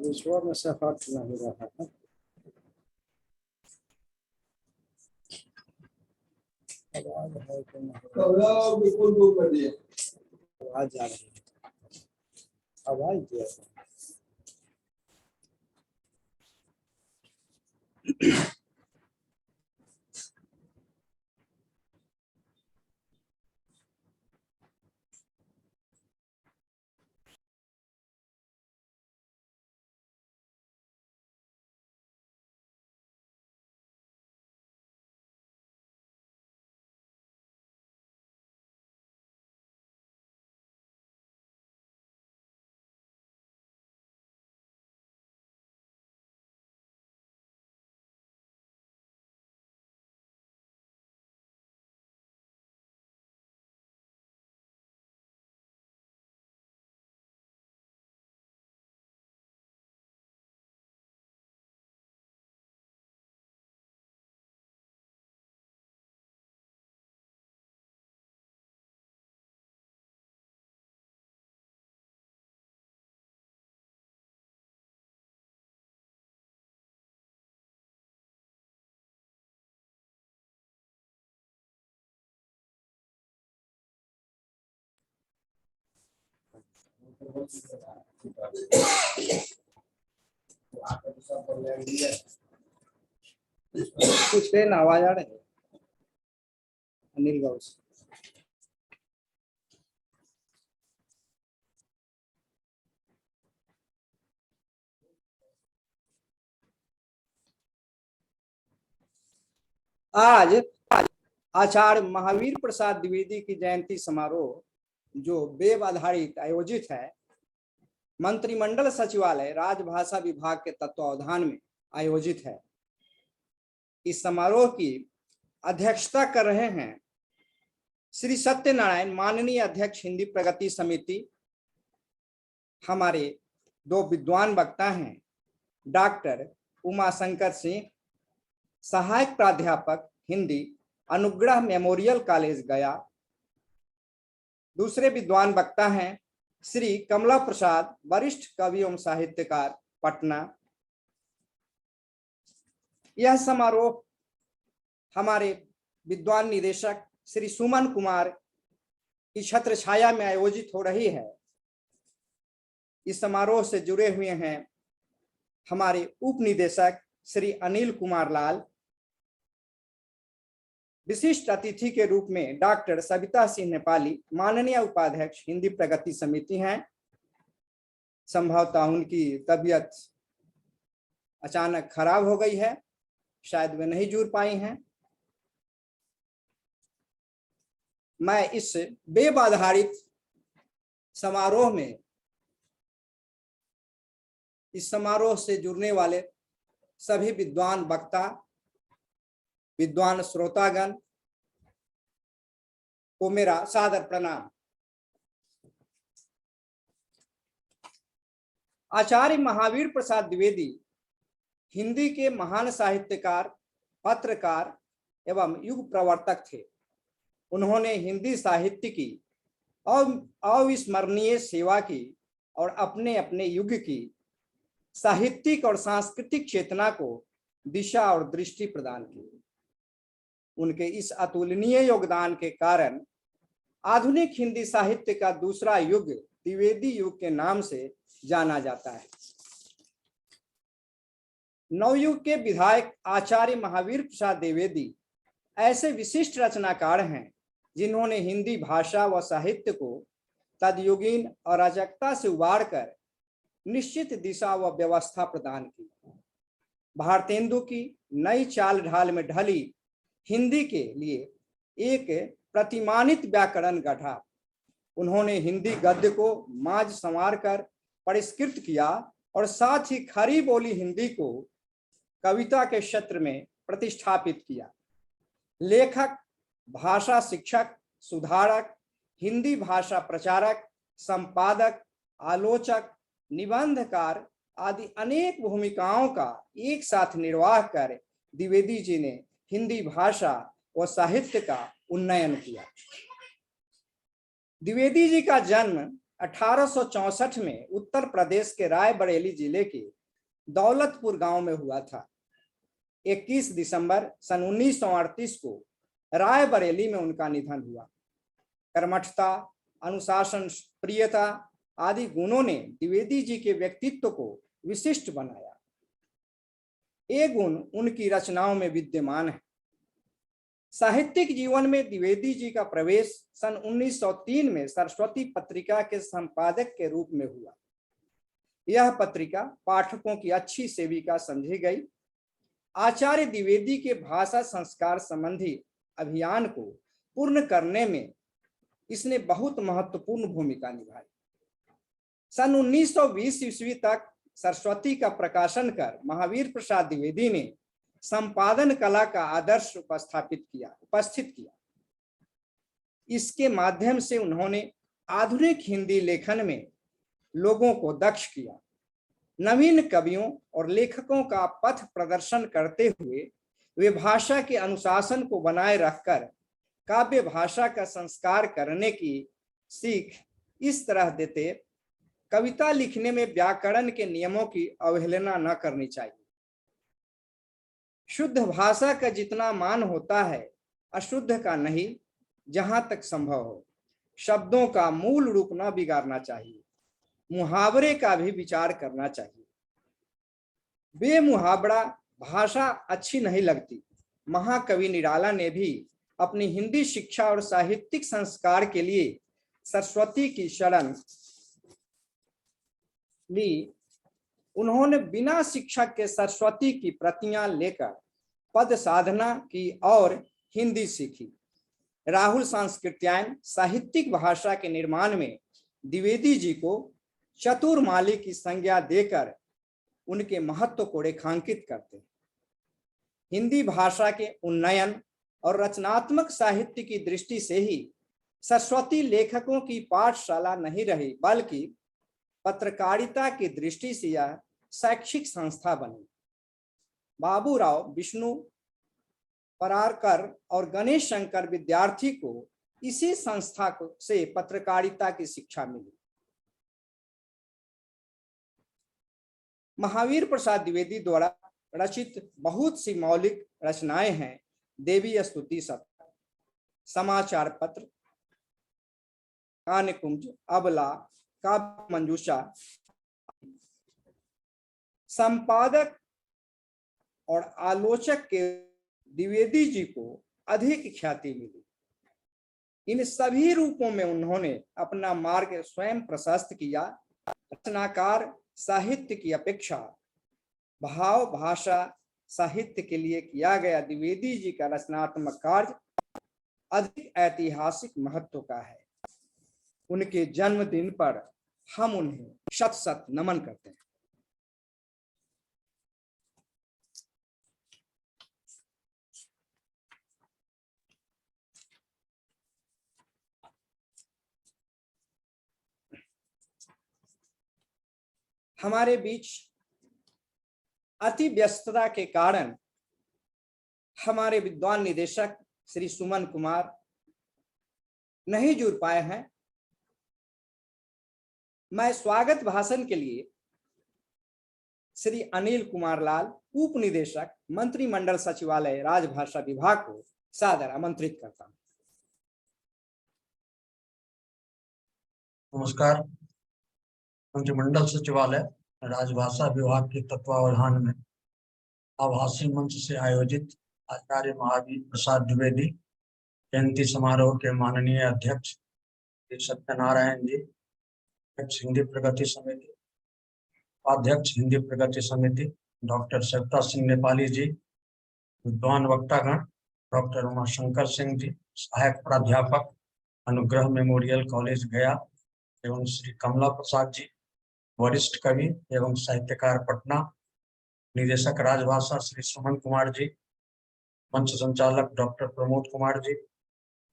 विश्व में सफर नहीं रहा है। आवाज है कि नहीं? बिल्कुल दूर कर दिए। आवाज आ रही है, आवाज दिया। कुछ ट्रेन आवाज आ रही है अनिल बाबू से। आज आचार्य महावीर प्रसाद द्विवेदी की जयंती समारोह जो वेब आधारित आयोजित है, मंत्रिमंडल सचिवालय राजभाषा विभाग के तत्वावधान में आयोजित है। इस समारोह की अध्यक्षता कर रहे हैं श्री सत्यनारायण, माननीय अध्यक्ष हिंदी प्रगति समिति। हमारे दो विद्वान वक्ता हैं, डॉक्टर उमाशंकर सिंह, सहायक प्राध्यापक हिंदी, अनुग्रह मेमोरियल कॉलेज गया। दूसरे विद्वान वक्ता हैं श्री कमला प्रसाद, वरिष्ठ कवि एवं साहित्यकार, पटना। यह समारोह हमारे विद्वान निदेशक श्री सुमन कुमार की छत्र छाया में आयोजित हो रही है। इस समारोह से जुड़े हुए हैं हमारे उप निदेशक श्री अनिल कुमार लाल। विशिष्ट अतिथि के रूप में डॉक्टर सविता सिंह नेपाली, माननीय उपाध्यक्ष हिंदी प्रगति समिति हैं। संभवतः उनकी तबीयत अचानक खराब हो गई है, शायद वे नहीं जुड़ पाई हैं। मैं इस वेब आधारित समारोह में, इस समारोह से जुड़ने वाले सभी विद्वान वक्ता, विद्वान श्रोतागण को मेरा सादर प्रणाम। आचार्य महावीर प्रसाद द्विवेदी हिंदी के महान साहित्यकार, पत्रकार एवं युग प्रवर्तक थे। उन्होंने हिंदी साहित्य की अविस्मरणीय सेवा की और अपने अपने युग की साहित्यिक और सांस्कृतिक चेतना को दिशा और दृष्टि प्रदान की। उनके इस अतुलनीय योगदान के कारण आधुनिक हिंदी साहित्य का दूसरा युग द्विवेदी युग के नाम से जाना जाता है। नवयुग के विधायक आचार्य महावीर प्रसाद द्विवेदी ऐसे विशिष्ट रचनाकार हैं जिन्होंने हिंदी भाषा व साहित्य को तद्युगीन और अराजकता से उबारकर निश्चित दिशा व व्यवस्था प्रदान की। भारतेंदु की नई चाल ढाल में ढली हिंदी के लिए एक प्रतिमानित व्याकरण गढ़ा। उन्होंने हिंदी गद्य को माज संवार कर परिष्कृत किया और साथ ही खरी बोली हिंदी को कविता के क्षेत्र में प्रतिष्ठापित किया। लेखक, भाषा शिक्षक, सुधारक, हिंदी भाषा प्रचारक, संपादक, आलोचक, निबंधकार आदि अनेक भूमिकाओं का एक साथ निर्वाह कर द्विवेदी जी ने हिंदी भाषा व साहित्य का उन्नयन किया। द्विवेदी जी का जन्म 1864 में उत्तर प्रदेश के रायबरेली जिले के दौलतपुर गांव में हुआ था। 21 दिसंबर सन 1938 को रायबरेली में उनका निधन हुआ। कर्मठता, अनुशासन प्रियता आदि गुणों ने द्विवेदी जी के व्यक्तित्व को विशिष्ट बनाया। ये गुण उनकी रचनाओं में विद्यमान है। साहित्यिक जीवन में द्विवेदी जी का प्रवेश सन 1903 में सरस्वती पत्रिका के संपादक के रूप में हुआ। यह पत्रिका पाठकों की अच्छी सेविका समझी गई। आचार्य द्विवेदी के भाषा संस्कार संबंधी अभियान को पूर्ण करने में इसने बहुत महत्वपूर्ण भूमिका निभाई। सन 1920 ईस्वी तक सरस्वती का प्रकाशन कर महावीर प्रसाद द्विवेदी ने संपादन कला का आदर्श उपस्थित किया। इसके माध्यम से उन्होंने आधुनिक हिंदी लेखन में लोगों को दक्ष किया। नवीन कवियों और लेखकों का पथ प्रदर्शन करते हुए वे भाषा के अनुशासन को बनाए रखकर काव्य भाषा का संस्कार करने की सीख इस तरह देते, कविता लिखने में व्याकरण के नियमों की अवहेलना न करनी चाहिए। शुद्ध भाषा का जितना मान होता है अशुद्ध का नहीं, जहां तक संभव हो। शब्दों का मूल रूप न बिगाड़ना चाहिए। मुहावरे का भी विचार करना चाहिए। बेमुहावरा भाषा अच्छी नहीं लगती। महाकवि निराला ने भी अपनी हिंदी शिक्षा और साहित्यिक संस्कार के लिए सरस्वती की शरण ली। उन्होंने बिना शिक्षक के सरस्वती की प्रतियां लेकर पद साधना की और हिंदी सीखी। राहुल सांस्कृत्यायन साहित्यिक भाषा के निर्माण में द्विवेदी जी को चतुर्माली की संज्ञा देकर उनके महत्व को रेखांकित करते हैं। हिंदी भाषा के उन्नयन और रचनात्मक साहित्य की दृष्टि से ही सरस्वती लेखकों की पाठशाला नहीं रही, बल्कि पत्रकारिता की दृष्टि से यह शैक्षिक संस्था बनी। बाबूराव, विष्णु परारकर और गणेश शंकर विद्यार्थी को इसी संस्था से पत्रकारिता की शिक्षा मिली। महावीर प्रसाद द्विवेदी द्वारा रचित बहुत सी मौलिक रचनाएं हैं। देवी स्तुति सप्ताह, समाचार पत्र, कान्यकुंज, अबला, काव्य मंजूषा। संपादक और आलोचक के द्विवेदी जी को अधिक ख्याति मिली। इन सभी रूपों में उन्होंने अपना मार्ग स्वयं प्रशस्त किया। रचनाकार साहित्य की अपेक्षा भाव भाषा साहित्य के लिए किया गया द्विवेदी जी का रचनात्मक कार्य अधिक ऐतिहासिक महत्व का है। उनके जन्मदिन पर हम उन्हें शत शत नमन करते हैं। हमारे बीच अति व्यस्तता के कारण हमारे विद्वान निदेशक श्री सुमन कुमार नहीं जुड़ पाए हैं। मैं स्वागत भाषण के लिए श्री अनिल कुमार लाल, उप निदेशक, मंत्रिमंडल सचिवालय, राजभाषा विभाग को सादर आमंत्रित करता हूं। नमस्कार। मंत्रिमंडल सचिवालय, राजभाषा विभाग के तत्वावधान में आभासी मंच से आयोजित आचार्य महावीर प्रसाद द्विवेदी जयंती समारोह के माननीय अध्यक्ष श्री सत्यनारायण जी, अध्यक्ष हिंदी प्रगति समिति, उपाध्यक्ष हिंदी प्रगति समिति डॉक्टर सविता सिंह नेपाली जी, विद्वान वक्तागण डॉक्टर उमाशंकर सिंह जी, सहायक प्राध्यापक अनुग्रह मेमोरियल कॉलेज गया एवं श्री कमला प्रसाद जी, वरिष्ठ कवि एवं साहित्यकार पटना, निदेशक राजभाषा श्री सुमन कुमार जी, मंच संचालक डॉक्टर प्रमोद कुमार जी,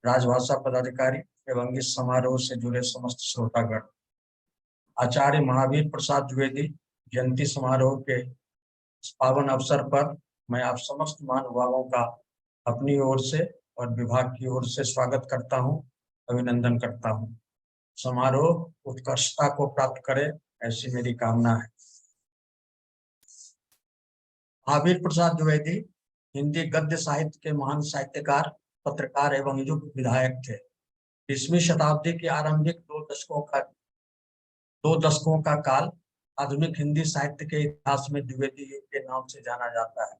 राजभाषा पदाधिकारी एवं इस समारोह से जुड़े समस्त श्रोतागण, आचार्य महावीर प्रसाद द्विवेदी जयंती समारोह के इस पावन अवसर पर मैं आप समस्त महानुभावों का अपनी ओर से और विभाग की ओर से स्वागत करता हूं, अभिनंदन करता हूं। समारोह उत्कर्षता को प्राप्त करे, ऐसी मेरी कामना है। महावीर प्रसाद द्विवेदी हिंदी गद्य साहित्य के महान साहित्यकार, पत्रकार एवं युग विधायक थे। 20वीं शताब्दी के आरंभिक दो दशकों का काल आधुनिक हिंदी साहित्य के इतिहास में द्विवेदी युग के नाम से जाना जाता है।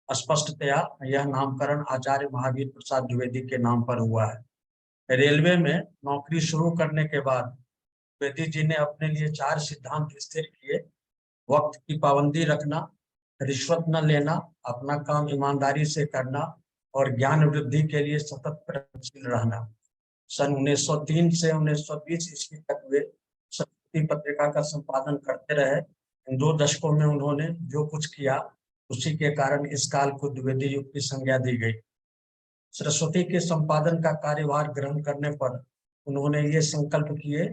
स्पष्टतया यह नामकरण आचार्य महावीर प्रसाद द्विवेदी के नाम पर हुआ है। रेलवे में नौकरी शुरू करने के बाद द्विवेदी जी ने अपने लिए 4 सिद्धांत स्थिर किए: वक्त की पाबंदी रखना, रिश्वत न लेना, अपना काम ईमानदारी से करना और ज्ञान वृद्धि के लिए सतत प्रयत्नशील रहना। सन 1903 से 1920 ईस्वी तक वे सरस्वती पत्रिका का संपादन करते रहे। इन 2 दशकों में उन्होंने जो कुछ किया, उसी के कारण इस काल को द्विवेदी युग की संज्ञा दी गई। सरस्वती के संपादन का कार्यभार ग्रहण करने पर उन्होंने ये संकल्प किए: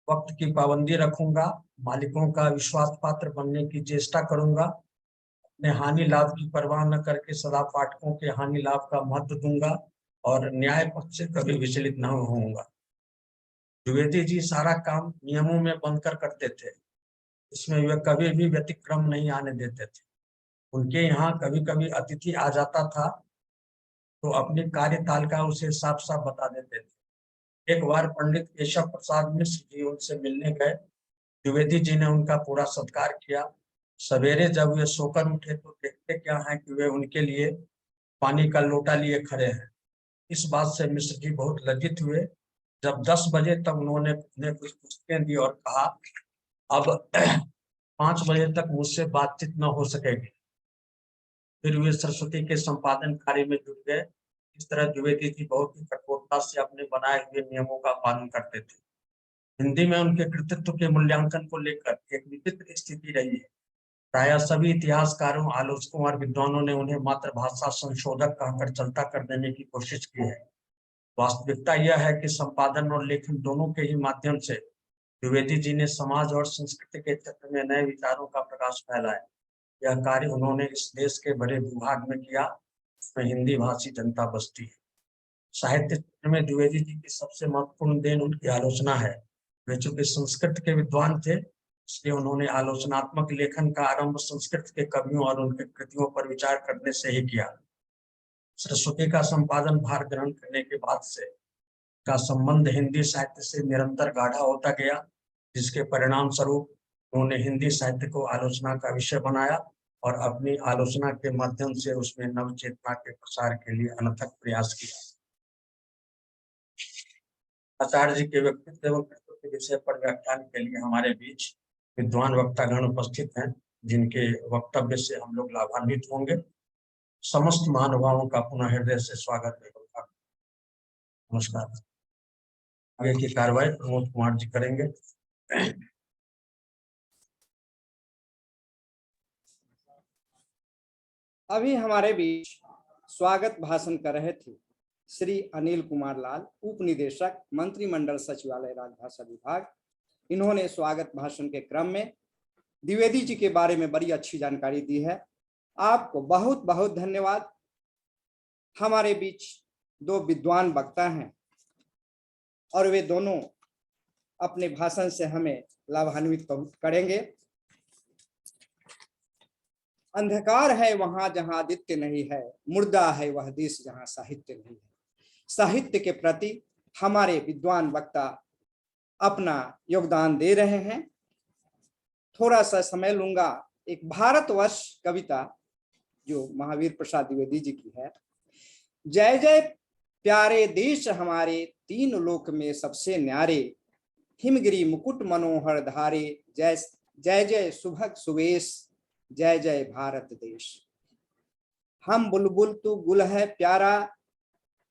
वक्त की पाबंदी रखूंगा, मालिकों का विश्वास पात्र बनने की चेष्टा करूंगा, अपने हानि लाभ की परवाह न करके सदा पाठकों के हानि लाभ का महत्व दूंगा और न्याय पक्ष से कभी विचलित न होऊंगा। द्विवेदी जी सारा काम नियमों में बंधकर करते थे। इसमें वे कभी भी व्यतिक्रम नहीं आने देते थे। उनके यहाँ कभी कभी अतिथि आ जाता था तो अपनी कार्यतालिका उसे साफ साफ बता देते थे। एक बार पंडित केशव प्रसाद मिश्र जी उनसे मिलने गए। द्विवेदी जी ने उनका पूरा सत्कार किया। सवेरे जब वे सोकर उठे तो देखते क्या है कि वे उनके लिए पानी का लोटा लिए खड़े हैं। इस बात से मिश्र जी बहुत लज्जित हुए। जब 10 बजे तक उन्होंने उन्हें कुछ पुस्तकें दी और कहा, अब 5 बजे तक मुझसे बातचीत न हो सकेगी। फिर वे सरस्वती के संपादन कार्य में जुट गए। इस तरह द्विवेदी जी बहुत ही कठोरता से अपने बनाए हुए नियमों का पालन करते थे। हिंदी में उनके कृतित्व के मूल्यांकन को लेकर एक विचित्र स्थिति रही है। प्रायः सभी इतिहासकारों, आलोचकों और विद्वानों ने उन्हें मातृभाषा संशोधक कहकर चलता कर देने की कोशिश की है। वास्तविकता यह है कि संपादन और लेखन दोनों के ही माध्यम से द्विवेदी जी ने समाज और संस्कृति के क्षेत्र में नए विचारों का प्रकाश फैलाया। यह कार्य उन्होंने इस देश के बड़े भूभाग में किया, उसमें हिंदी भाषी जनता बसती है। साहित्य क्षेत्र में द्विवेदी जी की सबसे महत्वपूर्ण देन उनकी आलोचना है। वे चूंकि संस्कृत के विद्वान थे, इसलिए उन्होंने आलोचनात्मक लेखन का आरंभ संस्कृत के कवियों और उनके कृतियों पर विचार करने से ही किया। सरस्वती का संपादन भार ग्रहण करने के बाद से का संबंध हिंदी साहित्य से निरंतर गाढ़ा होता गया, जिसके परिणाम स्वरूप उन्होंने हिंदी साहित्य को आलोचना का विषय बनाया और अपनी आलोचना के माध्यम से उसमें नव चेतना के प्रसार के लिए अनथक प्रयास किया। आचार्य जी के व्यक्तित्व एवं कृतित्व के विषय पर व्याख्यान के लिए हमारे बीच विद्वान वक्तागण उपस्थित हैं, जिनके वक्तव्य से हम लोग लाभान्वित होंगे। समस्त महानुभावों का पुनः हृदय से स्वागत है। नमस्कार। आगे की कार्रवाई प्रमोद कुमार जी करेंगे। अभी हमारे बीच स्वागत भाषण कर रहे थे श्री अनिल कुमार लाल, उप निदेशक, मंत्रिमंडल सचिवालय, राजभाषा विभाग। इन्होंने स्वागत भाषण के क्रम में द्विवेदी जी के बारे में बड़ी अच्छी जानकारी दी है। आपको बहुत बहुत धन्यवाद। हमारे बीच 2 विद्वान वक्ता हैं और वे दोनों अपने भाषण से हमें लाभान्वित करेंगे। अंधकार है वहां जहां आदित्य नहीं है, मुर्दा है वह देश जहां साहित्य नहीं है। साहित्य के प्रति हमारे विद्वान वक्ता अपना योगदान दे रहे हैं। थोड़ा सा समय लूंगा। एक भारतवर्ष कविता जो महावीर प्रसाद द्विवेदी जी की है। जय जय प्यारे देश हमारे, 3 लोक में सबसे न्यारे, हिमगिरी मुकुट मनोहर धारे, जय जय जय सुभग सुवेश, जय जय भारत देश। हम बुलबुल तू गुल है प्यारा,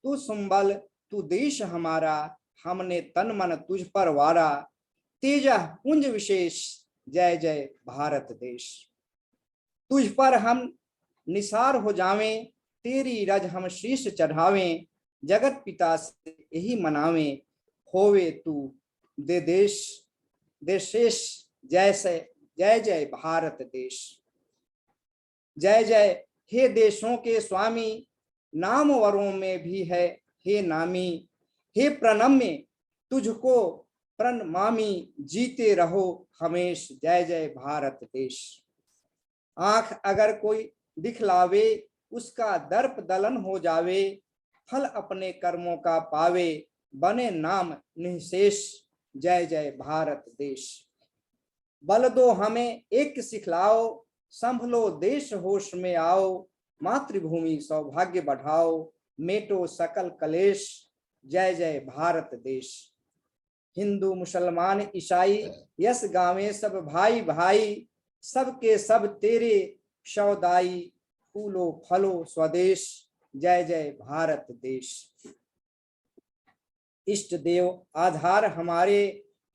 तू सुंबल तू देश हमारा, हमने तन मन तुझ पर वारा, तेजा पुंज विशेष जय जय भारत देश। तुझ पर हम निसार हो जावें, तेरी रज हम शीश चढ़ावें, जगत पिता से यही मनावें, होवे तू दे देश देशेश जैसे जय जय भारत देश। जय जय हे देशों के स्वामी, नामवरों में भी है हे नामी, हे प्रणम्य तुझको प्रणमामी, जीते रहो हमेश जय जय भारत देश। आंख अगर कोई दिखलावे, उसका दर्प दलन हो जावे, फल अपने कर्मों का पावे, बने नाम निःशेष जय जय भारत देश। बल दो हमें एक सिखलाओ, संभलो देश होश में आओ, मातृभूमि सौभाग्य बढ़ाओ, मेटो सकल कलेश जय जय भारत देश। हिंदू मुसलमान ईसाई यस गावे सब भाई भाई, सबके सब तेरे सौदाई, फूलो फलो स्वदेश जय जय भारत देश। इष्ट देव आधार हमारे,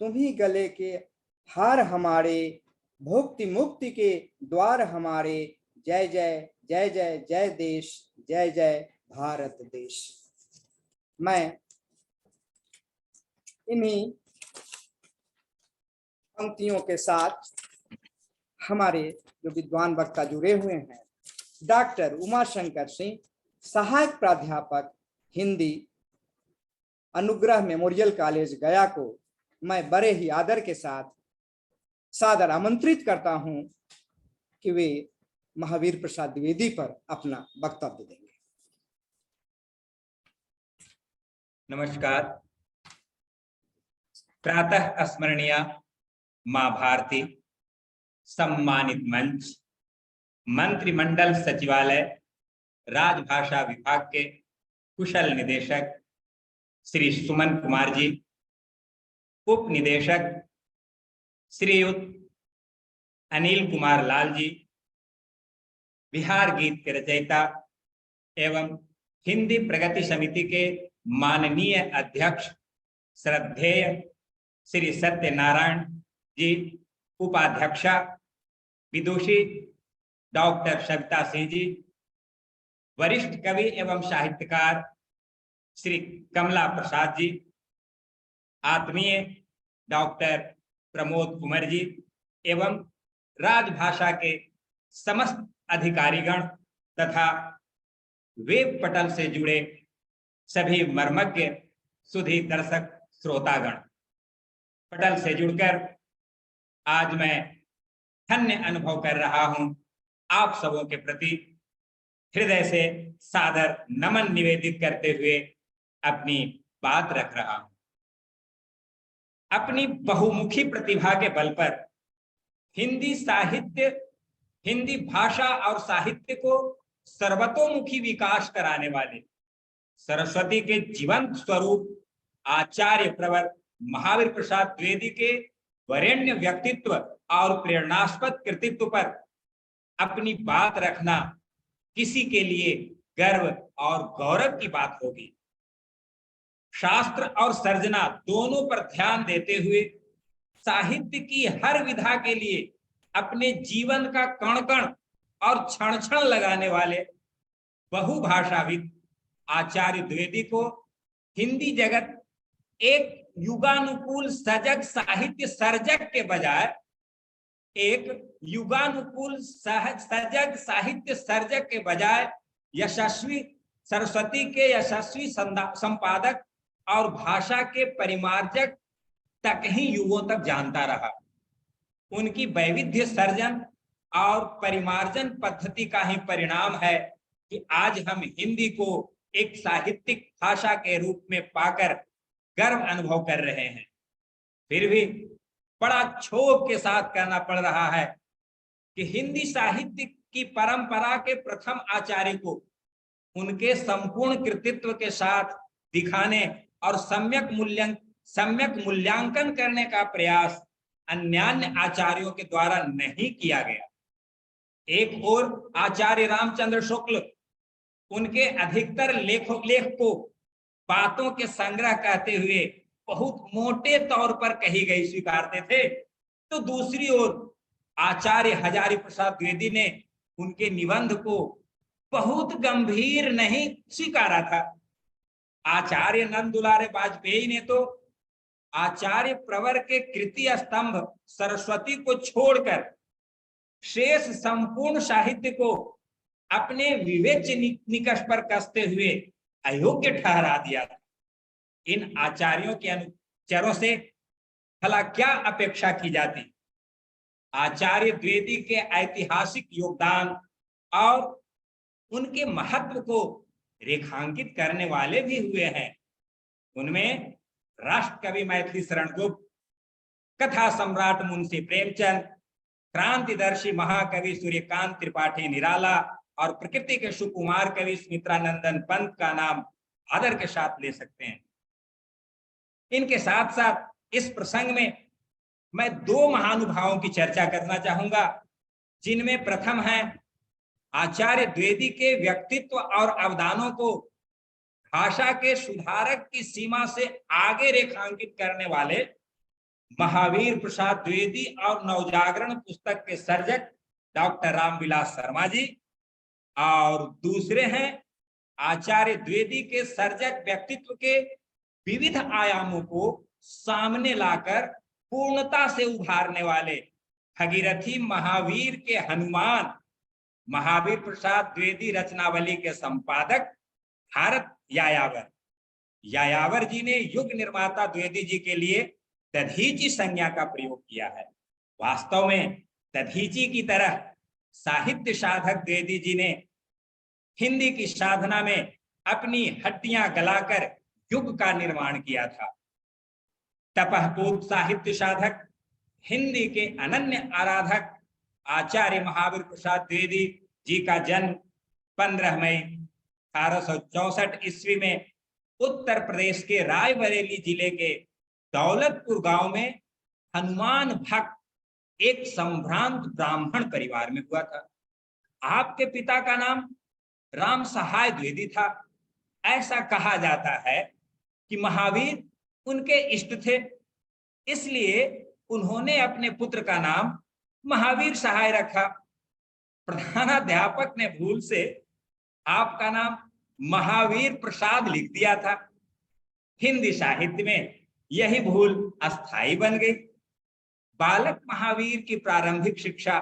तुम्ही गले के हार हमारे, भुक्ति मुक्ति के द्वार हमारे, जय जय जय जय जय देश जय जय भारत देश। मैं इन्हीं पंक्तियों के साथ हमारे जो विद्वान वक्ता जुड़े हुए हैं, डॉक्टर उमाशंकर सिंह, सहायक प्राध्यापक हिंदी, अनुग्रह मेमोरियल कॉलेज गया, को मैं बड़े ही आदर के साथ सादर आमंत्रित करता हूं कि वे महावीर प्रसाद द्विवेदी पर अपना वक्तव्य देंगे। नमस्कार। प्रातः स्मरणीय मां भारती, सम्मानित मंच, मंत्रिमंडल सचिवालय, राजभाषा विभाग के कुशल निदेशक श्री सुमन कुमार जी, उप निदेशक श्रीयुत अनिल कुमार लाल जी, बिहार गीत के रचयिता एवं हिंदी प्रगति समिति के माननीय अध्यक्ष श्रद्धेय श्री सत्यनारायण जी, उपाध्यक्षा विदुषी डॉक्टर सविता सिंह जी, वरिष्ठ कवि एवं साहित्यकार श्री कमला प्रसाद जी, आत्मीय डॉक्टर प्रमोद कुमार जी एवं राजभाषा के समस्त अधिकारीगण तथा वेब पटल से जुड़े सभी मर्मज्ञ सुधी दर्शक श्रोतागण। पटल से जुड़कर आज मैं धन्य अनुभव कर रहा हूं। आप सबों के प्रति हृदय से सादर नमन निवेदित करते हुए अपनी बात रख रहा हूं। अपनी बहुमुखी प्रतिभा के बल पर हिंदी साहित्य, हिंदी भाषा और साहित्य को सर्वतोमुखी विकास कराने वाले सरस्वती के जीवंत स्वरूप आचार्य प्रवर महावीर प्रसाद द्विवेदी के वरेण्य व्यक्तित्व और प्रेरणास्पद कृतित्व पर अपनी बात रखना किसी के लिए गर्व और गौरव की बात होगी। शास्त्र और सर्जना दोनों पर ध्यान देते हुए साहित्य की हर विधा के लिए अपने जीवन का कण कण और क्षण क्षण लगाने वाले बहुभाषाविद आचार्य द्विवेदी को हिंदी जगत एक युगानुकूल सजग साहित्य सर्जक के बजाय एक युगानुकूल सजग साहित्य सर्जक के बजाय यशस्वी सरस्वती के यशस्वी संपादक और भाषा के परिमार्जक तक ही युगों तक जानता रहा। उनकी वैविध्य सर्जन और परिमार्जन पद्धति का ही परिणाम है कि आज हम हिंदी को एक साहित्यिक भाषा के रूप में पाकर गर्व अनुभव कर रहे हैं। फिर भी बड़ा क्षोभ के साथ कहना पड़ रहा है कि हिंदी साहित्य की परंपरा के प्रथम आचार्य को उनके संपूर्ण कृतित्व के साथ दिखाने और सम्यक मूल्यांकन करने का प्रयास अन्यान्य आचार्यों के द्वारा नहीं किया गया। एक ओर आचार्य रामचंद्र शुक्ल उनके अधिकतर लेख को बातों के संग्रह कहते हुए बहुत मोटे तौर पर कही गई स्वीकारते थे, तो दूसरी ओर आचार्य हजारी प्रसाद द्विवेदी ने उनके निबंध को बहुत गंभीर नहीं स्वीकारा था। आचार्य नंद दुलारे वाजपेयी ने तो आचार्य प्रवर के कृति स्तंभ सरस्वती को छोड़कर शेष संपूर्ण साहित्य को अपने विवेच्य निकष पर कसते हुए अयोग्य ठहरा दिया था। इन आचार्यों के अनुचरों से भला क्या अपेक्षा की जाती? आचार्य द्विवेदी के ऐतिहासिक योगदान और उनके महत्व को रेखांकित करने वाले भी हुए हैं। उनमें राष्ट्र कवि मैथिली शरण गुप्त, कथा सम्राट मुंशी प्रेमचंद, क्रांतिदर्शी महाकवि सूर्यकांत त्रिपाठी निराला और प्रकृति के सुकुमार कवि सुमित्रानंदन पंत का नाम आदर के साथ ले सकते हैं। इनके साथ साथ इस प्रसंग में मैं दो महानुभावों की चर्चा करना चाहूंगा, जिनमें प्रथम है आचार्य द्विवेदी के व्यक्तित्व और अवदानों को भाषा के सुधारक की सीमा से आगे रेखांकित करने वाले महावीर प्रसाद द्विवेदी और नवजागरण पुस्तक के सर्जक डॉक्टर रामविलास शर्मा जी, और दूसरे हैं आचार्य द्विवेदी के सर्जक व्यक्तित्व के विविध आयामों को सामने लाकर पूर्णता से उभारने वाले भगीरथी महावीर के हनुमान महावीर प्रसाद द्विवेदी रचनावली के संपादक भारत यायावर जी ने युग निर्माता द्विवेदी जी के लिए दधीची संज्ञा का प्रयोग किया है। वास्तव में दधीची की तरह साहित्य साधक द्विवेदी जी ने हिंदी की साधना में अपनी हड्डियां गलाकर युग का निर्माण किया था। तपहपूत साहित्य साधक, हिंदी के अनन्य आराधक आचार्य महावीर प्रसाद द्विवेदी जी का जन्म 15 मई 1864 ईस्वी में उत्तर प्रदेश के रायबरेली जिले के दौलतपुर गांव में हनुमान भक्त एक संभ्रांत ब्राह्मण परिवार में हुआ था। आपके पिता का नाम राम सहाय द्विवेदी था। ऐसा कहा जाता है कि महावीर उनके इष्ट थे, इसलिए उन्होंने अपने पुत्र का नाम महावीर सहाय रखा। प्रधानाध्यापक ने भूल से आपका नाम महावीर प्रसाद लिख दिया था। हिंदी साहित्य में यही भूल अस्थायी बन गई। बालक महावीर की प्रारंभिक शिक्षा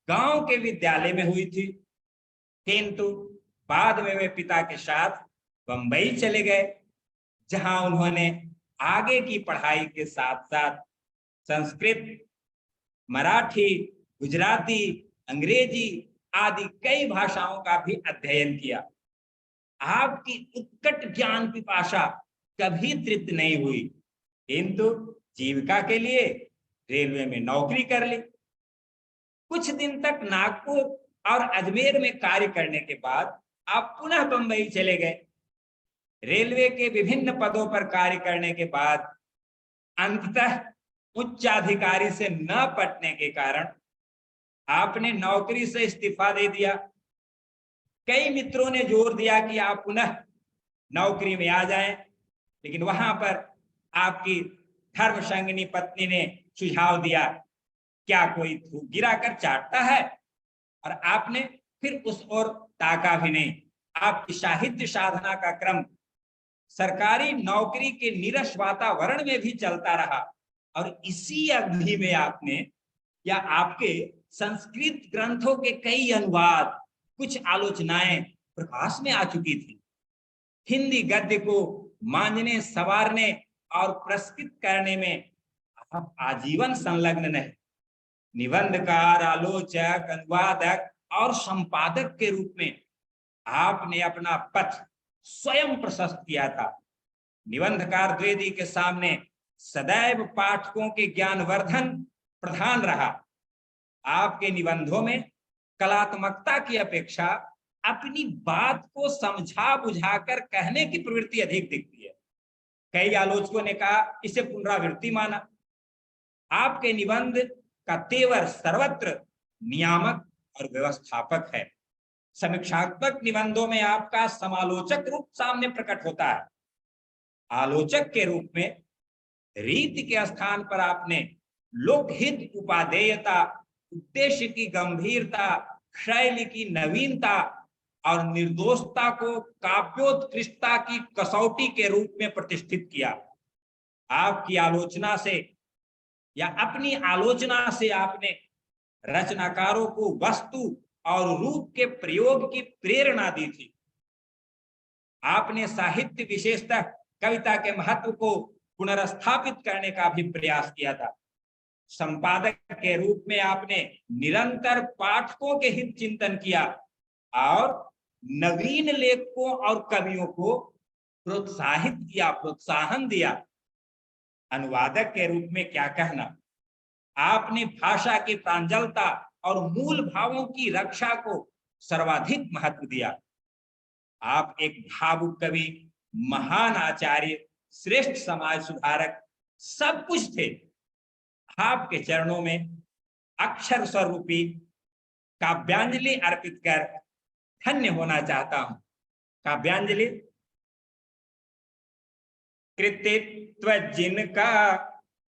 गांव के विद्यालय में हुई थी, किंतु बाद में वे पिता के साथ बंबई चले गए, जहां उन्होंने आगे की पढ़ाई के साथ साथ संस्कृत, मराठी, गुजराती, अंग्रेजी आदि कई भाषाओं का भी अध्ययन किया। आपकी उत्कट ज्ञान पिपाशा कभी तृप्त नहीं हुई, किंतु जीविका के लिए रेलवे में नौकरी कर ली। कुछ दिन तक नागपुर और अजमेर में कार्य करने के बाद आप पुनः बंबई चले गए। रेलवे के विभिन्न पदों पर कार्य करने के बाद अंततः उच्चाधिकारी से न पटने के कारण आपने नौकरी से इस्तीफा दे दिया। कई मित्रों ने जोर दिया कि आप पुनः नौकरी में आ जाएं, लेकिन वहां पर आपकी धर्मसंगिनी पत्नी ने सुझाव दिया, क्या कोई थूक गिराकर चाटता है? और आपने फिर उस ओर ताका भी नहीं। आपकी साहित्य साधना का क्रम सरकारी नौकरी के नीरस वातावरण में भी चलता रहा, और इसी अवधि में आपने या आपके संस्कृत ग्रंथों के कई अनुवाद, कुछ आलोचनाएं प्रकाश में आ चुकी थी। हिंदी गद्य को मांझने, संवारने और प्रस्तुत करने में आप आजीवन संलग्न रहे। निबंधकार, आलोचक, अनुवादक और संपादक के रूप में आपने अपना पथ स्वयं प्रशस्त किया था। निबंधकार द्विवेदी के सामने सदैव पाठकों के ज्ञानवर्धन प्रधान रहा। आपके निबंधों में कलात्मकता की अपेक्षा अपनी बात को समझा बुझाकर कहने की प्रवृत्ति अधिक दिखती है। कई आलोचकों ने कहा इसे पुनरावृत्ति माना। आपके निबंध का तेवर सर्वत्र नियामक और व्यवस्थापक है। समीक्षात्मक निबंधों में आपका समालोचक रूप सामने प्रकट होता है। आलोचक के रूप में रीति के स्थान पर आपने लोकहित उपादेयता, उद्देश्य की गंभीरता, शैली की नवीनता और निर्दोषता को काव्योत्कृष्टता की कसौटी के रूप में प्रतिष्ठित किया। आपकी आलोचना से या अपनी आलोचना से आपने रचनाकारों को वस्तु और रूप के प्रयोग की प्रेरणा दी थी। आपने साहित्य विशेषतः कविता के महत्व को पुनर्स्थापित करने का भी प्रयास किया था। संपादक के रूप में आपने निरंतर पाठकों के हित चिंतन किया और नवीन लेखकों और कवियों को प्रोत्साहित किया, प्रोत्साहन दिया। अनुवादक के रूप में क्या कहना, आपने भाषा की प्रांजलता और मूल भावों की रक्षा को सर्वाधिक महत्व दिया। आप एक भावुक कवि, महान आचार्य, श्रेष्ठ समाज सुधारक, सब कुछ थे। आपके चरणों में अक्षर स्वरूपी काव्यांजलि अर्पित कर धन्य होना चाहता हूं। काव्यांजलि। कृतित्व जिनका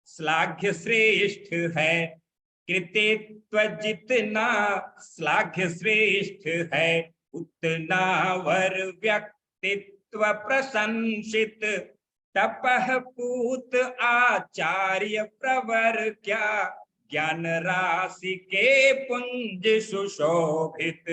श्लाघ्य श्रेष्ठ है, कृतित्व जितना श्लाघ्य श्रेष्ठ है, उतना वर व्यक्तित्व प्रशंसित। तपः पूत आचार्य प्रवर क्या, ज्ञान राशि के पुंज सुशोभित।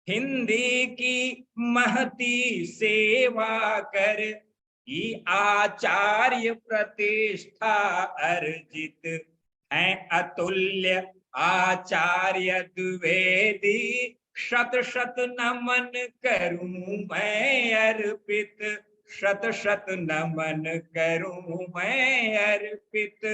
हिंदी की महती सेवा कर, की आचार्य प्रतिष्ठा अर्जित। हैं अतुल्य आचार्य द्विवेदी, शत शत नमन करूं मैं अर्पित। शत शत नमन करूं मैं अर्पित।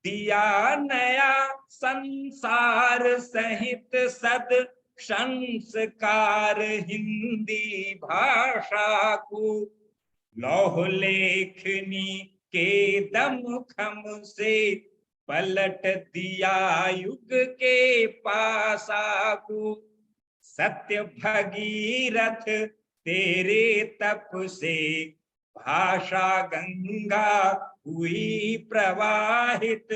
दिया नया संसार सहित सद संस्कार हिंदी भाषा को। लौह लेखनी के दमखम से पलट दिया युग के पासा को। सत्य भगीरथ तेरे तप से भाषा गंगा हुई प्रवाहित।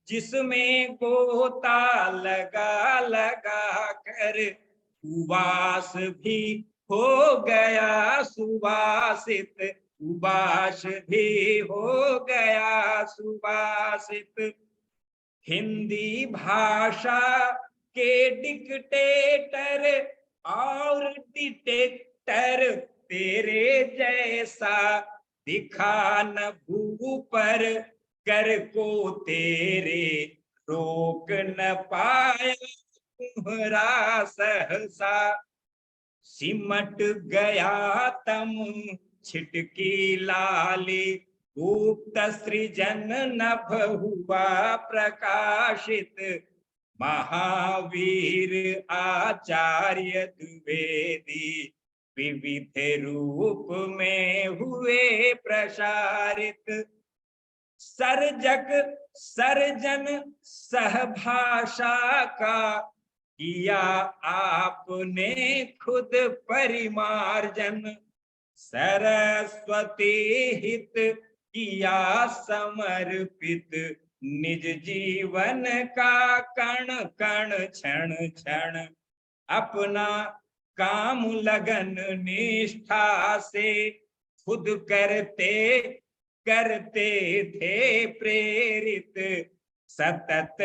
जिसमें गोता लगा लगा कर उवास भी हो गया सुवासित। उवास भी हो गया सुवासित। हिंदी भाषा के डिक्टेटर और डिटेक्टर तेरे जैसा दिखा न भू पर। कर को तेरे रोक न पाया तुम्हारा सहसा। सिमट गया तम छिटकी लाली, गुप्त सृजन नभ हुआ प्रकाशित। महावीर आचार्य द्विवेदी विविध रूप में हुए प्रसारित। सर्जक सर्जन सहभाषा का किया आपने खुद परिमार्जन। सरस्वती हित किया समर्पित। निज जीवन का कण कण क्षण क्षण अपना काम लगन निष्ठा से खुद करते थे प्रेरित। सतत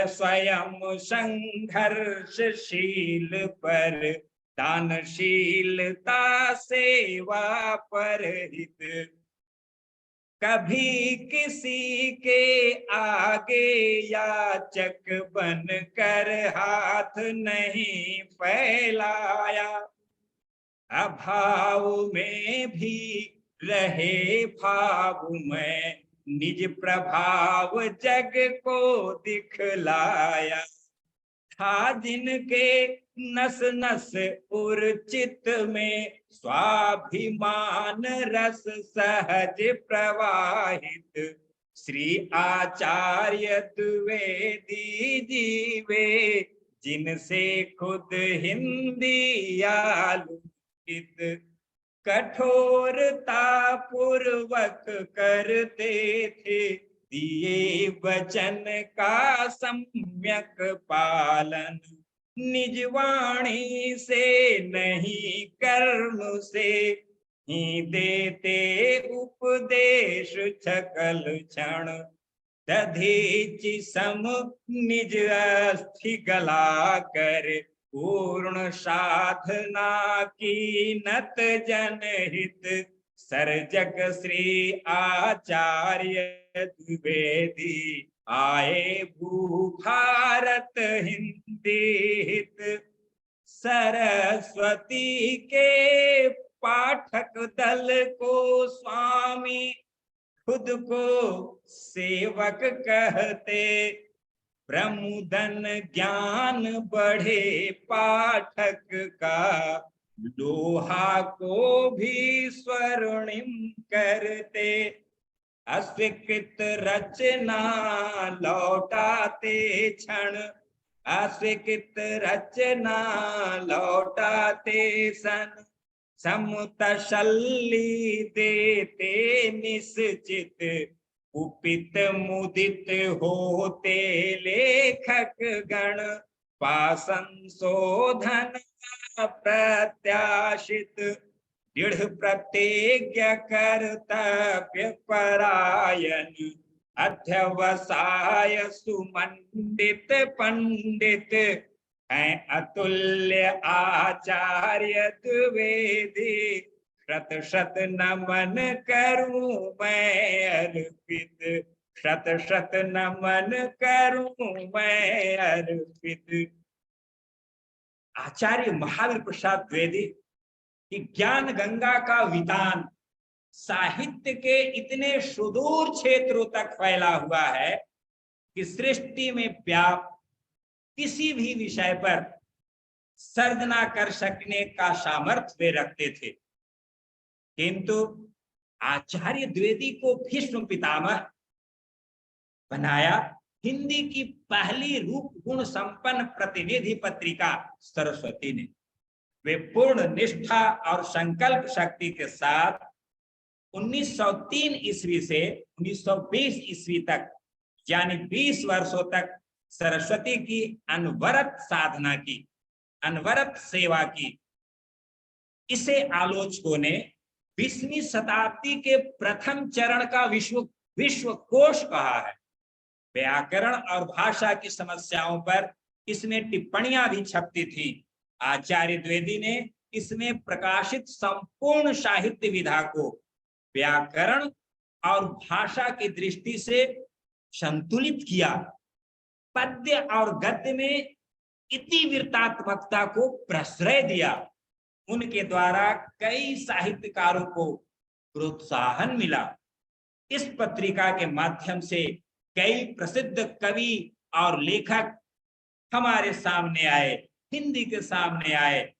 स्वयं संघर्षशील पर दानशीलता सेवा पर हित। कभी किसी के आगे याचक बनकर हाथ नहीं फैलाया। अभाव में भी रहे भाव में निज प्रभाव जग को दिखलाया। था जिनके नस नस उर्चित में स्वाभिमान रस सहज प्रवाहित। श्री आचार्य द्विवेदी जीवे जिनसे खुद हिंदी आलोकित। कठोरता पूर्वक करते थे, दिए वचन का सम्यक पालन, निज वाणी से नहीं कर्म से ही देते उपदेश, छकल क्षण दधीचि सम निज अस्थि गला कर, पूर्ण साधना की नत जनहित, सर्जक श्री आचार्य द्विवेदी, आए भू भारत हिंदी हित। सरस्वती के पाठक दल को स्वामी खुद को सेवक कहते, ब्रह्मधन ज्ञान बढ़े पाठक का, लोहा को भी स्वर्णिम करते, अस्वीकृत रचना लौटाते क्षण, अस्वीकृत रचना लौटाते सन, समतशल्ली देते निश्चित, कुपित मुदित होते लेखक गण, पासंशोधन प्रत्याशित, दृढ़ प्रतिज्ञ कर्तव्य परायण, अध्यवसाय सुमंडित पंडित, हैं अतुल्य आचार्य द्विवेदी, शत शत नमन करूं मैं अर्पित, शत शत नमन करूं मैं अर्पित। आचार्य महावीर प्रसाद द्विवेदी की ज्ञान गंगा का वितान साहित्य के इतने सुदूर क्षेत्रों तक फैला हुआ है कि सृष्टि में व्याप्त किसी भी विषय पर सर्जना कर सकने का सामर्थ्य वे रखते थे। किंतु आचार्य द्विवेदी को भीष्म पितामह बनाया हिंदी की पहली रूप गुण संपन्न प्रतिनिधि पत्रिका सरस्वती ने। वे पूर्ण निष्ठा और संकल्प शक्ति के साथ 1903 ईस्वी से 1920 ईस्वी तक यानी 20 वर्षों तक सरस्वती की अनवरत साधना की, अनवरत सेवा की। इसे आलोचकों ने 20वीं शताब्दी के प्रथम चरण का विश्वकोश कहा है। व्याकरण और भाषा की समस्याओं पर इसमें टिप्पणियां भी छपती थी। आचार्य द्विवेदी ने इसमें प्रकाशित संपूर्ण साहित्य विधा को व्याकरण और भाषा की दृष्टि से संतुलित किया। पद्य और गद्य में इतिवृत्तात्मकता को प्रश्रय दिया। उनके द्वारा कई साहित्यकारों को प्रोत्साहन मिला। इस पत्रिका के माध्यम से कई प्रसिद्ध कवि और लेखक हमारे सामने आए, हिंदी के सामने आए।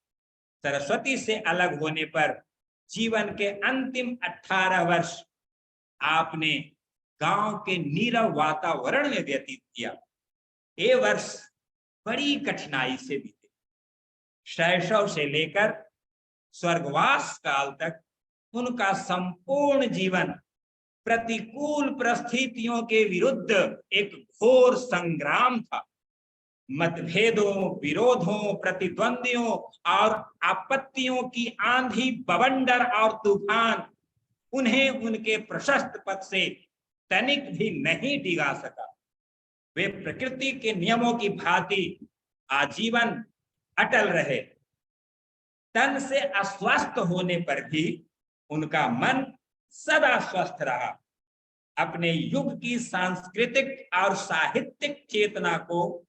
सरस्वती से अलग होने पर जीवन के अंतिम 18 वर्ष आपने गांव के नीरव वातावरण में व्यतीत किया। ये वर्ष बड़ी कठिनाई से बीते। शैशव से लेकर स्वर्गवास काल तक उनका संपूर्ण जीवन प्रतिकूल परिस्थितियों के विरुद्ध एक घोर संग्राम था। मतभेदों, विरोधों, प्रतिद्वंदियों और आपत्तियों की आंधी, बवंडर और तूफान उन्हें उनके प्रशस्त पद से तनिक भी नहीं डिगा सका। वे प्रकृति के नियमों की भांति आजीवन अटल रहे। तन से अस्वस्थ होने पर भी उनका मन सदा स्वस्थ रहा। अपने युग की सांस्कृतिक और साहित्यिक चेतना को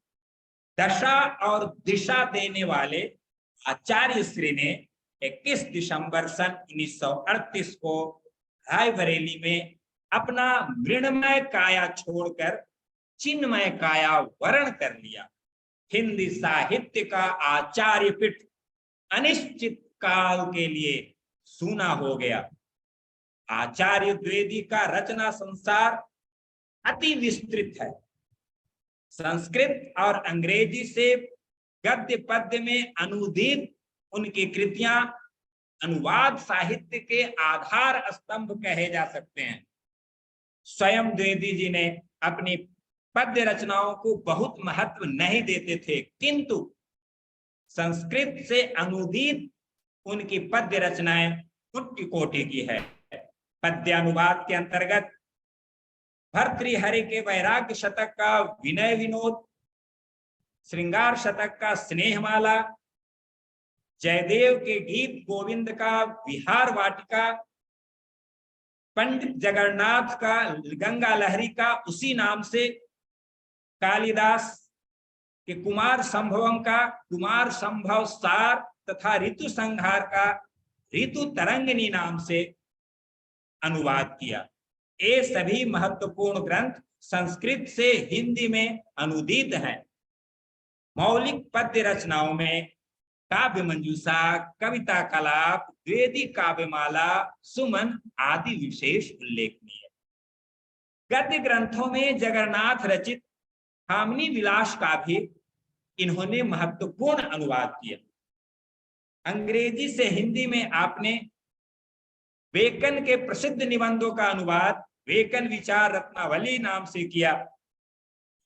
दशा और दिशा देने वाले आचार्य श्री ने 21 दिसंबर सन 1938 को रायबरेली में अपना मृण्मय काया छोड़कर चिन्मय काया वरण कर लिया। हिंदी साहित्य का आचार्य पीठ अनिश्चित काल के लिए सूना हो गया। आचार्य द्विवेदी का रचना संसार अति विस्तृत है। संस्कृत और अंग्रेजी से गद्य पद्य में अनुदित उनकी कृतियां अनुवाद साहित्य के आधार स्तंभ कहे जा सकते हैं। स्वयं द्विवेदी जी ने अपनी पद्य रचनाओं को बहुत महत्व नहीं देते थे, किंतु संस्कृत से अनुदित उनकी पद्य रचनाएं उच्च कोटि की है। पद्यानुवाद के अंतर्गत भर्तृहरि के वैराग्य शतक का विनय विनोद, श्रृंगार शतक का स्नेहमाला, जयदेव के गीत गोविंद का विहार वाटिका, पंडित जगन्नाथ का गंगा लहरी का उसी नाम से, कालिदास के कुमार संभवम का कुमार संभव सार तथा ऋतु संहार का ऋतु तरंगिनी नाम से अनुवाद किया। ये सभी महत्वपूर्ण ग्रंथ संस्कृत से हिंदी में अनुदित हैं। मौलिक पद्य रचनाओं में काव्य मंजूषा, कविता कलाप, द्विवेदी काव्यमाला, सुमन आदि विशेष उल्लेखनीय। गद्य ग्रंथों में जगन्नाथ रचित हामिनी विलास का भी इन्होंने महत्वपूर्ण अनुवाद किया। अंग्रेजी से हिंदी में आपने बेकन के प्रसिद्ध निबंधों का अनुवाद बेकन विचार रत्नावली नाम से किया।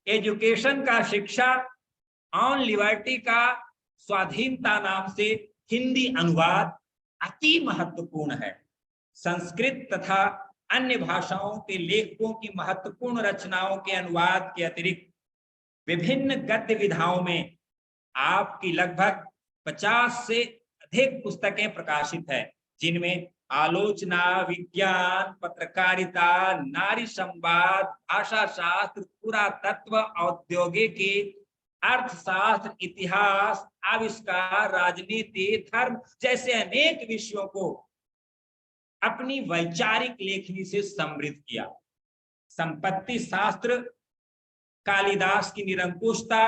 एजुकेशन का शिक्षा ऑन लिबर्टी का स्वाधीनता नाम से हिंदी अनुवाद अति महत्वपूर्ण है। संस्कृत तथा अन्य भाषाओं के लेखकों की महत्वपूर्ण रचनाओं के अनुवाद के अतिरिक्त विभिन्न गद्य विधाओं में आपकी लगभग 50 से अधिक पुस्तकें प्रकाशित है, जिनमें आलोचना, विज्ञान, पत्रकारिता, नारी संवाद, भाषा शास्त्र, पुरातत्व, औद्योगिकी, अर्थशास्त्र, इतिहास, आविष्कार, राजनीति, धर्म जैसे अनेक विषयों को अपनी वैचारिक लेखनी से समृद्ध किया। संपत्ति शास्त्र, कालिदास की निरंकुशता,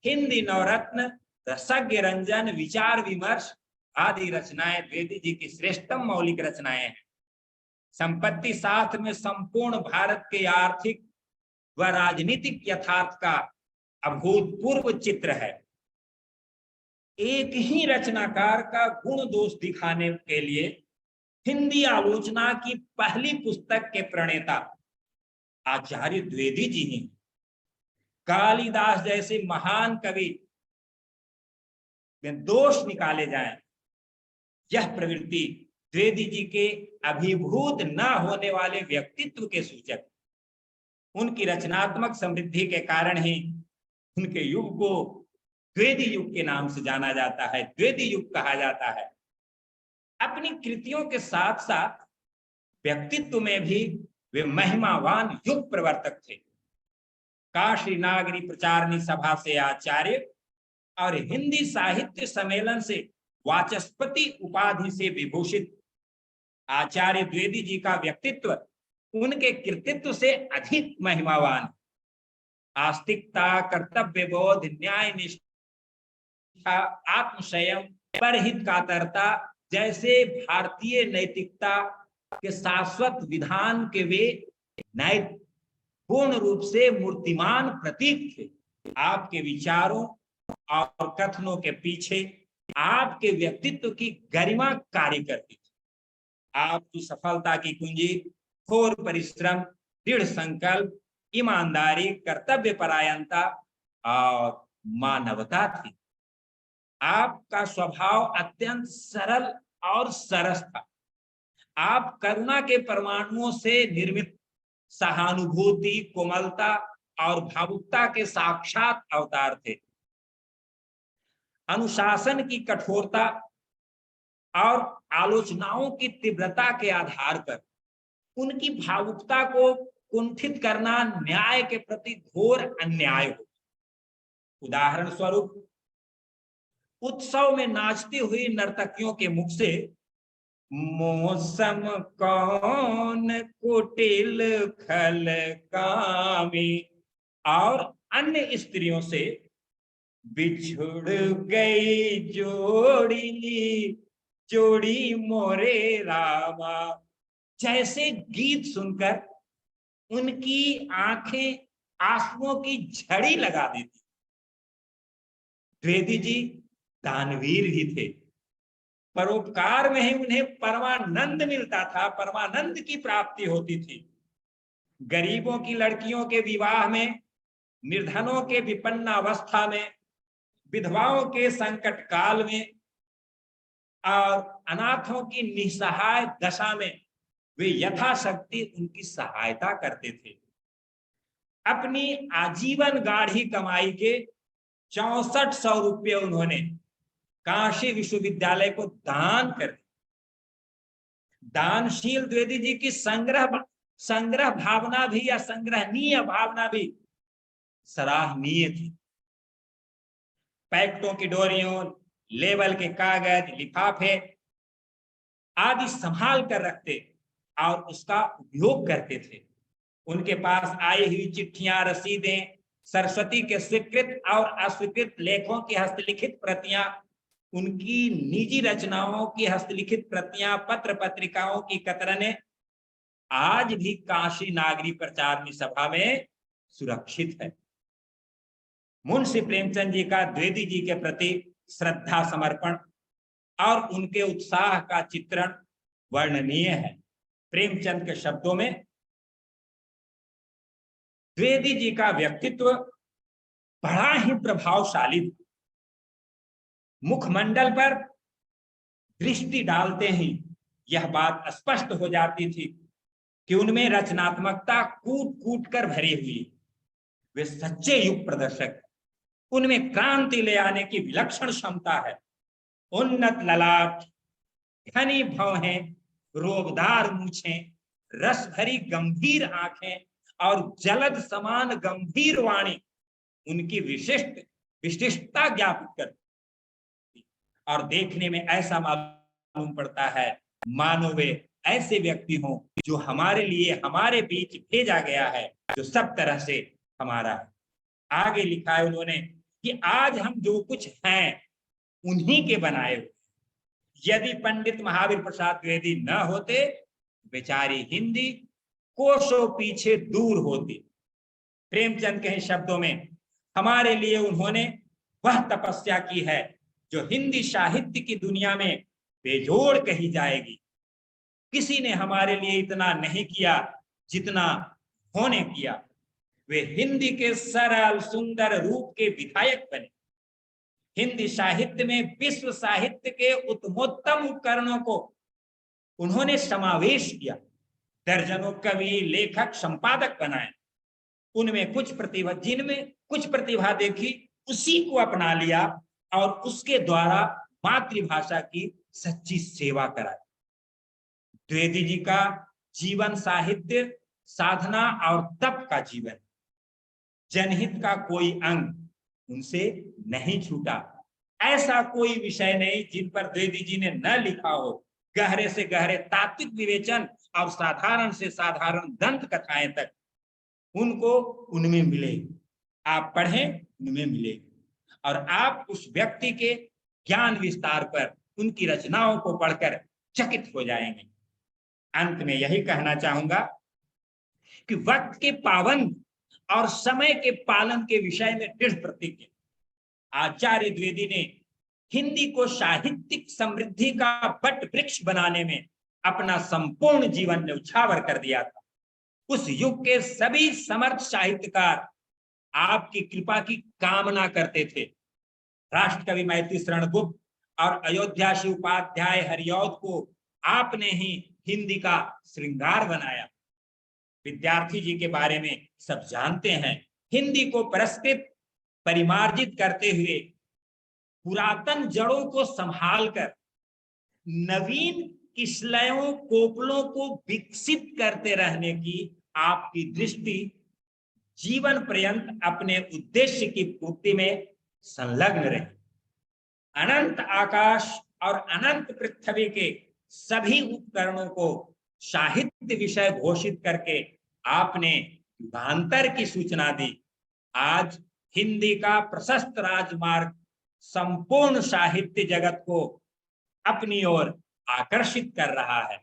हिंदी नवरत्न, रसज्ञ रंजन, विचार विमर्श आदि रचनाएं द्विवेदी जी की श्रेष्ठतम मौलिक रचनाएं हैं। संपत्ति शास्त्र में संपूर्ण भारत के आर्थिक व राजनीतिक यथार्थ का अभूतपूर्व चित्र है। एक ही रचनाकार का गुण दोष दिखाने के लिए हिंदी आलोचना की पहली पुस्तक के प्रणेता आचार्य द्विवेदी जी ही। कालिदास जैसे महान कवि में दोष निकाले जाएं, यह प्रवृत्ति द्विवेदी जी के अभिभूत न होने वाले व्यक्तित्व के सूचक। उनकी रचनात्मक समृद्धि के कारण ही उनके युग को द्विवेदी युग के नाम से जाना जाता है, द्विवेदी युग कहा जाता है। अपनी कृतियों के साथ साथ व्यक्तित्व में भी वे महिमावान युग प्रवर्तक थे। काशी नागरी प्रचारणी सभा से आचार्य और हिंदी साहित्य सम्मेलन से वाचस्पति उपाधि से विभूषित आचार्य द्विवेदी जी का व्यक्तित्व उनके कृतित्व से अधिक महिमावान। आस्तिकता, कर्तव्य बोध, न्याय निष्ठा, आत्मसंयम, परहित कातरता जैसे भारतीय नैतिकता के शाश्वत विधान के वे नैतिक पूर्ण रूप से मूर्तिमान प्रतीक थे। आपके विचारों और कथनों के पीछे आपके व्यक्तित्व की गरिमा कार्य करती थी। आपकी सफलता की कुंजी घोर परिश्रम, दृढ़ संकल्प, ईमानदारी, कर्तव्य परायणता और मानवता थी। आपका स्वभाव अत्यंत सरल और सरस था। आप करुणा के परमाणुओं से निर्मित सहानुभूति, कोमलता और भावुकता के साक्षात अवतार थे। अनुशासन की कठोरता और आलोचनाओं की तीव्रता के आधार पर उनकी भावुकता को कुंठित करना न्याय के प्रति घोर अन्याय हो। उदाहरण स्वरूप उत्सव में नाचती हुई नर्तकियों के मुख से मौसम कौन कुटिल खल कामी और अन्य स्त्रियों से बिछुड़ गई जोड़ी जोड़ी मोरे रामा जैसे गीत सुनकर उनकी आंखें आंसुओं की झड़ी लगा देती। द्विवेदी जी दानवीर ही थे। परोपकार में ही उन्हें परमानंद मिलता था, परमानंद की प्राप्ति होती थी। गरीबों की लड़कियों के विवाह में, निर्धनों के विपन्नावस्था में, विधवाओं के संकट काल में और अनाथों की निसहाय दशा में वे यथाशक्ति उनकी सहायता करते थे। अपनी आजीवन गाढ़ी कमाई के 6400 रुपये उन्होंने काशी विश्वविद्यालय को दान कर दिए। दानशील द्विवेदी जी की संग्रह भावना भी या संग्रहणीय भावना भी सराहनीय थी। पैकेटों की डोरियों, लेबल के कागज, लिफाफे आदि संभाल कर रखते और उसका उपयोग करते थे। उनके पास आई हुई चिट्ठियां, रसीदें, सरस्वती के स्वीकृत और अस्वीकृत लेखों की हस्तलिखित प्रतियां, उनकी निजी रचनाओं की हस्तलिखित प्रतियां, पत्र पत्रिकाओं की कतरने आज भी काशी नागरी प्रचारणी सभा में सुरक्षित है। मुंशी प्रेमचंद जी का द्विवेदी जी के प्रति श्रद्धा समर्पण और उनके उत्साह का चित्रण वर्णनीय है। प्रेमचंद के शब्दों में द्विवेदी जी का व्यक्तित्व बड़ा ही प्रभावशाली था। मुखमंडल पर दृष्टि डालते ही यह बात स्पष्ट हो जाती थी कि उनमें रचनात्मकता कूट कूट कर भरी हुई। वे सच्चे युग प्रदर्शक, उनमें क्रांति ले आने की विलक्षण क्षमता है। उन्नत ललाट, घनी भौहें, रोबदार मूछें, रस भरी गंभीर आंखें और जलद समान गंभीर वाणी उनकी विशिष्टता ज्ञापित करती और देखने में ऐसा मालूम पड़ता है मानो वे ऐसे व्यक्ति हों जो हमारे लिए हमारे बीच भेजा गया है, जो सब तरह से हमारा है। आगे लिखा है उन्होंने कि आज हम जो कुछ हैं उन्हीं के बनाए हुए। यदि पंडित महावीर प्रसाद द्विवेदी न होते, बेचारी हिंदी कोसों पीछे दूर होती। प्रेमचंद के शब्दों में हमारे लिए उन्होंने वह तपस्या की है जो हिंदी साहित्य की दुनिया में बेजोड़ कही जाएगी। किसी ने हमारे लिए इतना नहीं किया जितना उन्होंने किया। वे हिंदी के सरल सुंदर रूप के विधायक बने। हिंदी साहित्य में विश्व साहित्य के उत्तमोत्तम उपकरणों को उन्होंने समावेश किया। दर्जनों कवि, लेखक, संपादक बनाए। उनमें जिनमें कुछ प्रतिभा देखी उसी को अपना लिया और उसके द्वारा मातृभाषा की सच्ची सेवा कराई। द्विवेदी जी का जीवन साहित्य, साधना और तप का जीवन। जनहित का कोई अंग उनसे नहीं छूटा। ऐसा कोई विषय नहीं जिन पर द्विवेदी जी ने न लिखा हो। गहरे से गहरे तात्विक विवेचन और साधारण से साधारण दंत कथाएं तक उनको उनमें मिलेगी। आप पढ़ें, उनमें मिलेगी और आप उस व्यक्ति के ज्ञान विस्तार पर उनकी रचनाओं को पढ़कर चकित हो जाएंगे। अंत में यही कहना चाहूंगा कि वक्त के पाबंद और समय के पालन के विषय में दृढ़ प्रतिज्ञ आचार्य द्विवेदी ने हिंदी को साहित्यिक समृद्धि का बट वृक्ष बनाने में अपना संपूर्ण जीवन न्यौछावर कर दिया था। उस युग के सभी समर्थ साहित्यकार आपकी कृपा की कामना करते थे। राष्ट्रकवि मैत्री शरण गुप्त और अयोध्या शिव उपाध्याय हरिऔध को आपने ही हिंदी का श्रृंगार बनाया। विद्यार्थी जी के बारे में सब जानते हैं। हिंदी को पुरस्कृत परिमार्जित करते हुए पुरातन जड़ों को संभालकर नवीन किस्लयों, कोपलों को विकसित करते रहने की आपकी दृष्टि जीवन पर्यंत अपने उद्देश्य की पूर्ति में संलग्न रही। अनंत आकाश और अनंत पृथ्वी के सभी उपकरणों को साहित्य विषय घोषित करके आपने युगांतर की सूचना दी। आज हिंदी का प्रशस्त राजमार्ग संपूर्ण साहित्य जगत को अपनी ओर आकर्षित कर रहा है।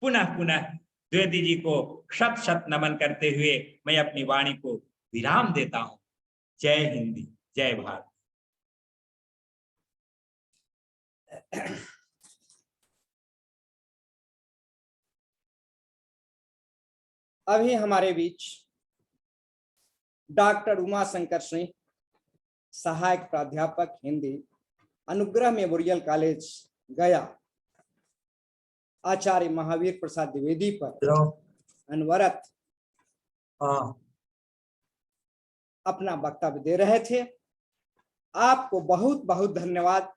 पुनः पुनः द्विवेदी जी को शत शत नमन करते हुए मैं अपनी वाणी को विराम देता हूं। जय हिंदी, जय भारत। अभी हमारे बीच डॉक्टर उमा शंकर सिंह, सहायक प्राध्यापक हिंदी, अनुग्रह मेमोरियल कॉलेज गया, आचार्य महावीर प्रसाद द्विवेदी पर हेलो। अनवरत हाँ, अपना वक्तव्य दे रहे थे। आपको बहुत बहुत धन्यवाद।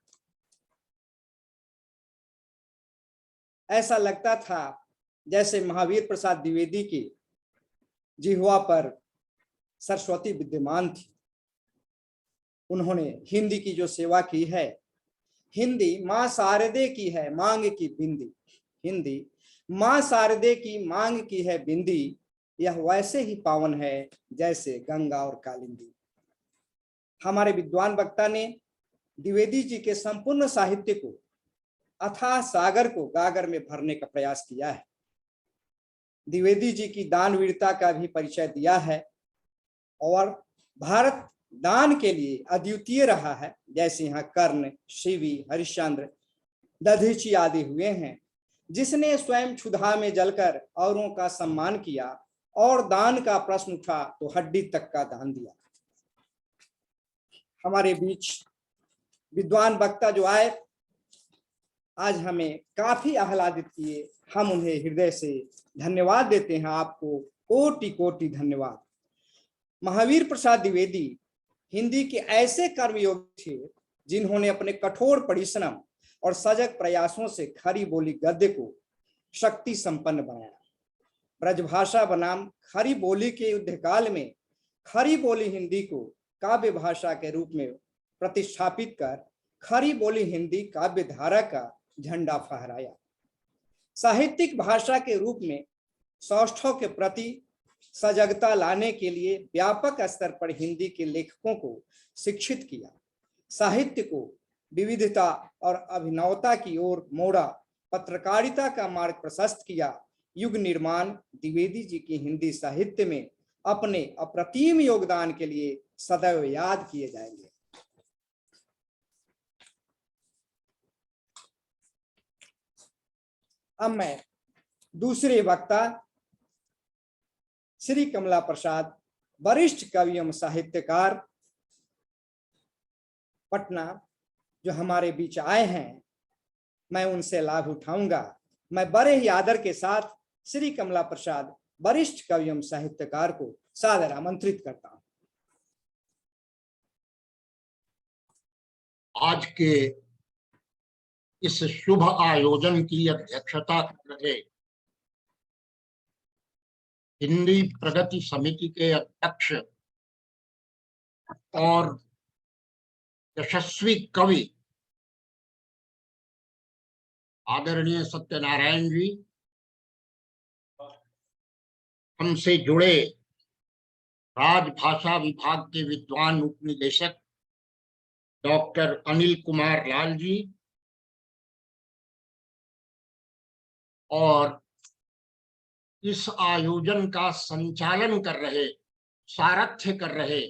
ऐसा लगता था जैसे महावीर प्रसाद द्विवेदी की जिह्वा पर सरस्वती विद्यमान थी। उन्होंने हिंदी की जो सेवा की है, हिंदी मां शारदे की है मांग की बिंदी, हिंदी मां शारदे की मांग की है बिंदी, यह वैसे ही पावन है जैसे गंगा और कालिंदी। हमारे विद्वान वक्ता ने द्विवेदी जी के संपूर्ण साहित्य को, अथाह सागर को गागर में भरने का प्रयास किया है। द्विवेदी जी की दानवीरता का भी परिचय दिया है और भारत दान के लिए अद्वितीय रहा है। जैसे यहाँ कर्ण, शिवी, हरिश्चंद्र, दधीची आदि हुए हैं, जिसने स्वयं क्षुधा में जलकर औरों का सम्मान किया और दान का प्रश्न उठा तो हड्डी तक का दान दिया। हमारे बीच विद्वान वक्ता जो आए, आज हमें काफी आह्लादित किए। हम उन्हें हृदय से धन्यवाद देते हैं। आपको कोटि कोटि धन्यवाद। महावीर प्रसाद द्विवेदी हिंदी के ऐसे कर्मयोगी थे जिन्होंने अपने कठोर परिश्रम और सजग प्रयासों से खरी बोली गद्य को शक्ति संपन्न बनाया। ब्रजभाषा बनाम खरी बोली के युद्ध काल में खरी बोली हिंदी को काव्य भाषा के रूप में प्रतिष्ठापित कर खरी बोली हिंदी काव्य धारा का झंडा फहराया। साहित्यिक भाषा के रूप में सौष्ठव के प्रति सजगता लाने के लिए व्यापक स्तर पर हिंदी के लेखकों को शिक्षित किया। साहित्य को विविधता और अभिनवता की ओर मोड़ा, पत्रकारिता का मार्ग प्रशस्त किया। युग निर्माण द्विवेदी जी की हिंदी साहित्य में अपने अप्रतिम योगदान के लिए सदैव याद किए जाएंगे। अब मैं दूसरे वक्ता श्री कमला प्रसाद, वरिष्ठ कवि एवं साहित्यकार पटना, जो हमारे बीच आए हैं, मैं उनसे लाभ उठाऊंगा। मैं बड़े ही आदर के साथ श्री कमला प्रसाद, वरिष्ठ कवि एवं साहित्यकार को सादर आमंत्रित करता हूं। आज के इस शुभ आयोजन की अध्यक्षता कर रहे हिंदी प्रगति समिति के अध्यक्ष और यशस्वी कवि आदरणीय सत्यनारायण जी, हमसे जुड़े राजभाषा विभाग के विद्वान उपनिदेशक डॉक्टर अनिल कुमार लाल जी और इस आयोजन का संचालन कर रहे, सारथ्य कर रहे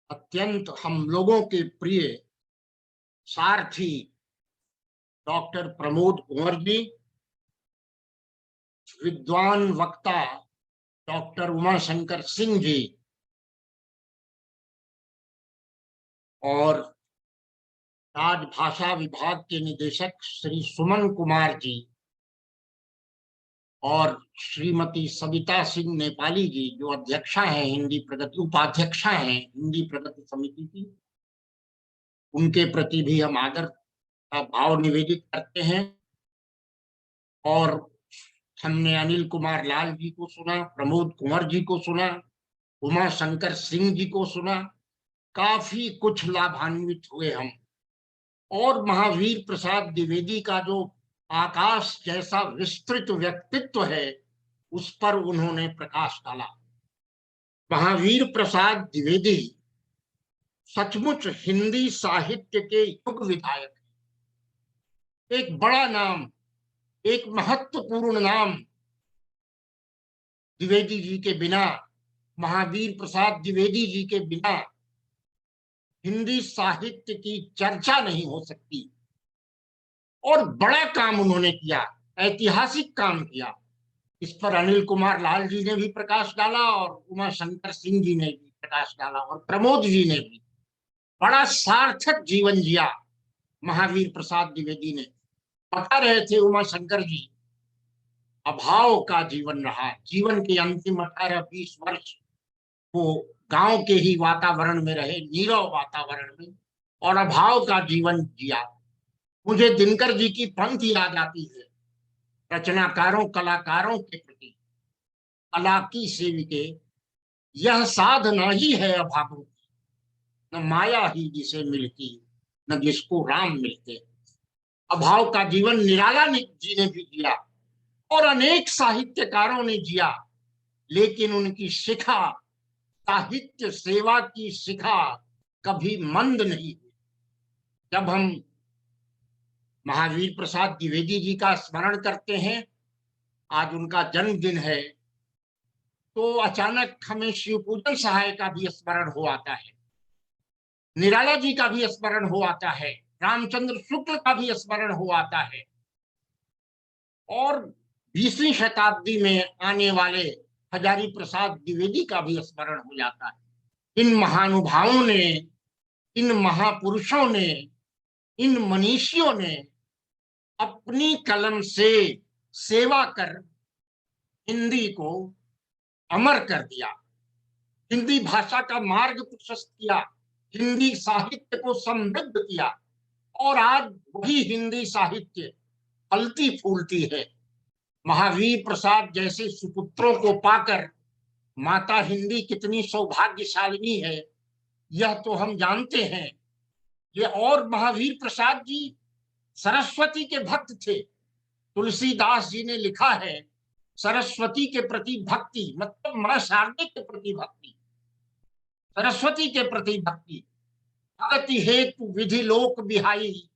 अत्यंत हम लोगों के प्रिय सारथी डॉक्टर प्रमोद कुंवर जी, विद्वान वक्ता डॉक्टर उमा शंकर सिंह जी और राजभाषा विभाग के निदेशक श्री सुमन कुमार जी और श्रीमती सविता सिंह नेपाली जी, जो अध्यक्षा हैं हिंदी प्रगति, उपाध्यक्षा हैं हिंदी प्रगति समिति की, उनके प्रति भी हम आदर का भाव निवेदित करते हैं। और हमने अनिल कुमार लाल जी को सुना, प्रमोद कुंवर जी को सुना, उमा शंकर सिंह जी को सुना, काफी कुछ लाभान्वित हुए हम। और महावीर प्रसाद द्विवेदी का जो आकाश जैसा विस्तृत व्यक्तित्व है, उस पर उन्होंने प्रकाश डाला। महावीर प्रसाद द्विवेदी सचमुच हिंदी साहित्य के युग विधायक, एक बड़ा नाम, एक महत्वपूर्ण नाम। द्विवेदी जी के बिना, महावीर प्रसाद द्विवेदी जी के बिना हिंदी साहित्य की चर्चा नहीं हो सकती। और बड़ा काम उन्होंने किया, ऐतिहासिक काम किया। इस पर अनिल कुमार लाल जी ने भी प्रकाश डाला और उमा शंकर सिंह जी ने भी प्रकाश डाला और प्रमोद जी ने भी। बड़ा सार्थक जीवन जिया महावीर प्रसाद द्विवेदी ने। बता रहे थे उमा शंकर जी, अभाव का जीवन रहा। जीवन के अंतिम 18-20 वर्ष वो गांव के ही वातावरण में रहे, नीरव वातावरण में, और अभाव का जीवन जिया। मुझे दिनकर जी की पंक्ति याद आती है, रचनाकारों कलाकारों के प्रति कला की सेविके, यह साधना ही है अभागों की, न माया ही जिसे मिलती, न जिसको राम मिलते। अभाव का जीवन निराला जी ने भी जिया और अनेक साहित्यकारों ने जिया, लेकिन उनकी शिखा, साहित्य सेवा की शिखा कभी मंद नहीं हुई। जब हम महावीर प्रसाद द्विवेदी जी का स्मरण करते हैं, आज उनका जन्मदिन है, तो अचानक हमें शिवपूजन सहाय का भी स्मरण हो आता है, निराला जी का भी स्मरण हो आता है, रामचंद्र शुक्ल का भी स्मरण हो आता है, और 20वीं शताब्दी में आने वाले हजारी प्रसाद द्विवेदी का भी स्मरण हो जाता है। इन महानुभावों ने, इन महापुरुषों ने, इन मनीषियों ने अपनी कलम से सेवा कर हिंदी को अमर कर दिया, हिंदी भाषा का मार्ग प्रशस्त किया, हिंदी साहित्य को समृद्ध किया, और आज वही हिंदी साहित्य फलती फूलती है। महावीर प्रसाद जैसे सुपुत्रों को पाकर माता हिंदी कितनी सौभाग्यशालिनी है, यह तो हम जानते हैं। ये और महावीर प्रसाद जी सरस्वती के भक्त थे। तुलसीदास जी ने लिखा है, सरस्वती के प्रति भक्ति मतलब मां शारदे के प्रति भक्ति, सरस्वती के प्रति भक्ति, भगति हेतु विधि लोक बिहाई,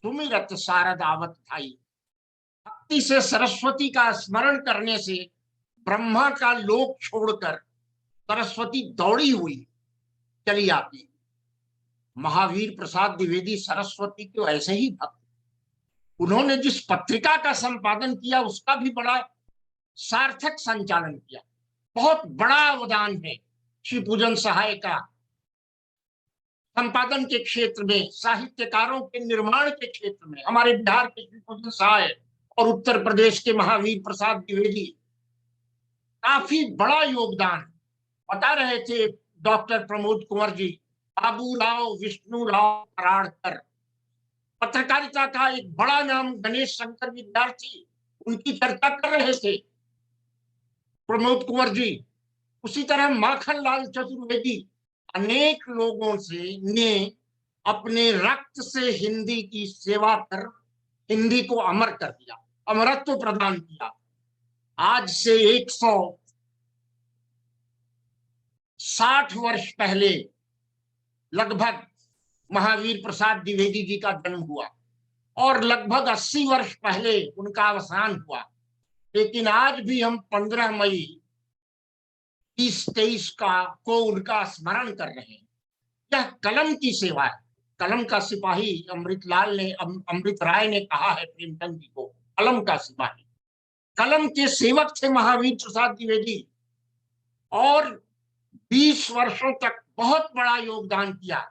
सुमिरत शारदावत भाई। भक्ति से सरस्वती का स्मरण करने से ब्रह्मा का लोक छोड़कर सरस्वती दौड़ी हुई चली आती। महावीर प्रसाद द्विवेदी सरस्वती को ऐसे ही भक्त। उन्होंने जिस पत्रिका का संपादन किया उसका भी बड़ा सार्थक संचालन किया, बहुत बड़ा अवदान है शिवपूजन सहाय का संपादन के क्षेत्र में, साहित्यकारों के निर्माण के क्षेत्र में। हमारे बिहार के शिवपूजन सहाय और उत्तर प्रदेश के महावीर प्रसाद द्विवेदी काफी बड़ा योगदान। बता रहे थे डॉक्टर प्रमोद कुंवर जी, बाबूराव विष्णुराव पराड़कर, पत्रकारिता का एक बड़ा नाम, गणेश शंकर विद्यार्थी, उनकी चर्चा कर रहे थे प्रमोद कुंवर जी। उसी तरह माखनलाल चतुर्वेदी, अनेक लोगों से ने अपने रक्त से हिंदी की सेवा कर हिंदी को अमर कर दिया, अमरत्व प्रदान किया। आज से 160 वर्ष पहले लगभग महावीर प्रसाद द्विवेदी जी का जन्म हुआ और लगभग 80 वर्ष पहले उनका अवसान हुआ। लेकिन आज भी हम 15 मई 2023 को उनका स्मरण कर रहे हैं। यह कलम की सेवा है। कलम का सिपाही अमृत राय ने कहा है प्रेमचंद जी को, कलम का सिपाही, कलम के सेवक थे महावीर प्रसाद द्विवेदी, और 20 वर्षों तक बहुत बड़ा योगदान किया।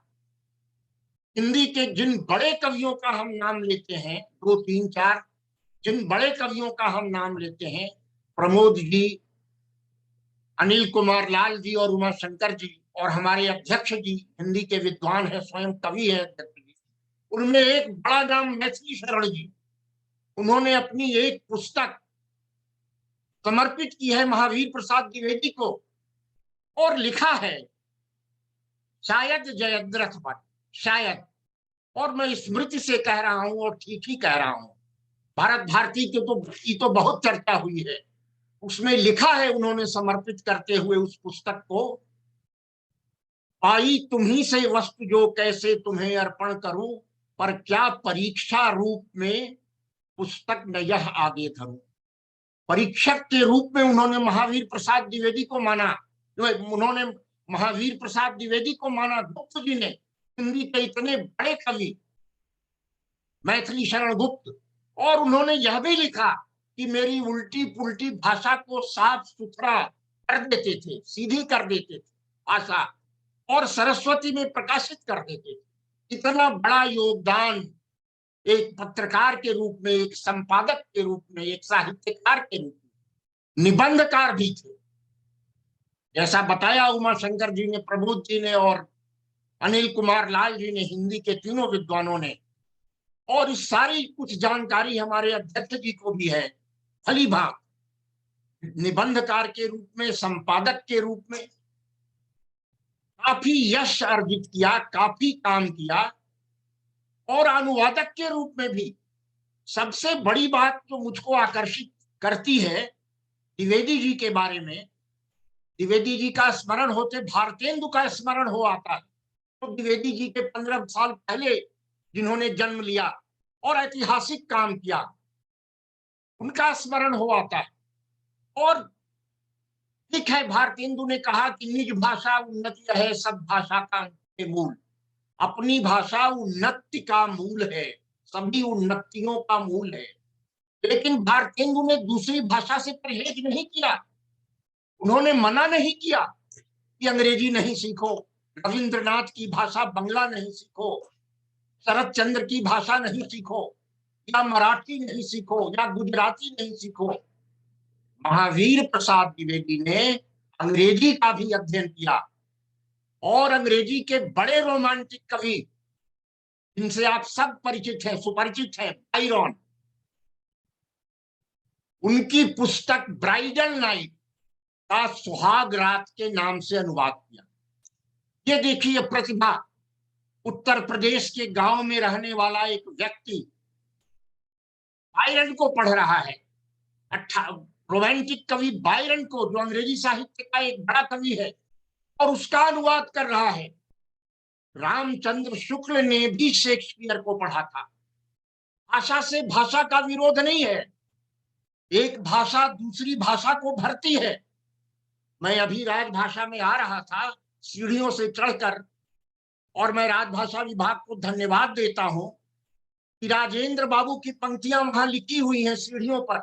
हिंदी के जिन बड़े कवियों का हम नाम लेते हैं, 2, 3, 4 जिन बड़े कवियों का हम नाम लेते हैं, प्रमोद जी, अनिल कुमार लाल जी और उमा शंकर जी, और हमारे अध्यक्ष जी हिंदी के विद्वान हैं, स्वयं कवि है अध्यक्ष जी, उनमें एक बड़ा नाम मैथिली शरण जी। उन्होंने अपनी एक पुस्तक समर्पित की है महावीर प्रसाद द्विवेदी को और लिखा है शायद जयद्रथ भट्ट, शायद, और मैं स्मृति से कह रहा हूं और ठीक ही कह रहा हूं। भारत भारती की तो बहुत चर्चा हुई है। उसमें लिखा है उन्होंने समर्पित करते हुए उस पुस्तक को, पाई तुम्ही से वस्तु जो कैसे तुम्हें अर्पण करूं, पर क्या परीक्षा रूप में पुस्तक न यह आगे धरूं। परीक्षक के रूप में उन्होंने महावीर प्रसाद द्विवेदी को माना, उन्होंने महावीर प्रसाद द्विवेदी को माना। गुप्त जी ने, हिंदी के इतने बड़े कवि मैथिली शरण गुप्त, और उन्होंने यह भी लिखा कि मेरी उल्टी पुल्टी भाषा को साफ सुथरा कर देते थे, सीधी कर देते थे भाषा, और सरस्वती में प्रकाशित कर देते थे। इतना बड़ा योगदान एक पत्रकार के रूप में, एक संपादक के रूप में, एक साहित्यकार के रूप में, निबंधकार भी थे। जैसा बताया उमा शंकर जी ने, प्रबोध जी ने और अनिल कुमार लाल जी ने, हिंदी के तीनों विद्वानों ने, और इस सारी कुछ जानकारी हमारे अध्यक्ष जी को भी है भली भांति। निबंधकार के रूप में, संपादक के रूप में काफी यश अर्जित किया, काफी काम किया, और अनुवादक के रूप में भी। सबसे बड़ी बात जो मुझको आकर्षित करती है द्विवेदी जी के बारे में, द्विवेदी जी का स्मरण होते भारतेंदु का स्मरण हो आता है। तो द्विवेदी जी के 15 साल पहले जिन्होंने जन्म लिया और ऐतिहासिक काम किया, उनका स्मरण हो आता है। और ठीक है, भारतेंदु ने कहा कि निज भाषा उन्नति है सब भाषा का मूल। अपनी भाषा उन्नति का मूल है, सभी उन्नतियों का मूल है। लेकिन भारतेंदु ने दूसरी भाषा से परहेज नहीं किया। उन्होंने मना नहीं किया कि अंग्रेजी नहीं सीखो, रविंद्रनाथ की भाषा बंगला नहीं सीखो, शरद चंद्र की भाषा नहीं सीखो, या मराठी नहीं सीखो, या गुजराती नहीं सीखो। महावीर प्रसाद द्विवेदी ने अंग्रेजी का भी अध्ययन किया, और अंग्रेजी के बड़े रोमांटिक कवि जिनसे आप सब परिचित हैं, सुपरिचित हैं, बायरन, उनकी पुस्तक ब्राइडल नाइट का सुहाग रात के नाम से अनुवाद किया। ये देखिए प्रतिभा। उत्तर प्रदेश के गांव में रहने वाला एक व्यक्ति बायरन को पढ़ रहा है, रोमांटिक कवि बायरन को, जो अंग्रेजी साहित्य का एक बड़ा कवि है, और उसका अनुवाद कर रहा है। रामचंद्र शुक्ल ने भी शेक्सपियर को पढ़ा था। भाषा से भाषा का विरोध नहीं है, एक भाषा दूसरी भाषा को भरती है। मैं अभी राजभाषा में आ रहा था सीढ़ियों से चढ़कर, और मैं राजभाषा विभाग को धन्यवाद देता हूं कि राजेंद्र बाबू की पंक्तियां वहां लिखी हुई हैं सीढ़ियों पर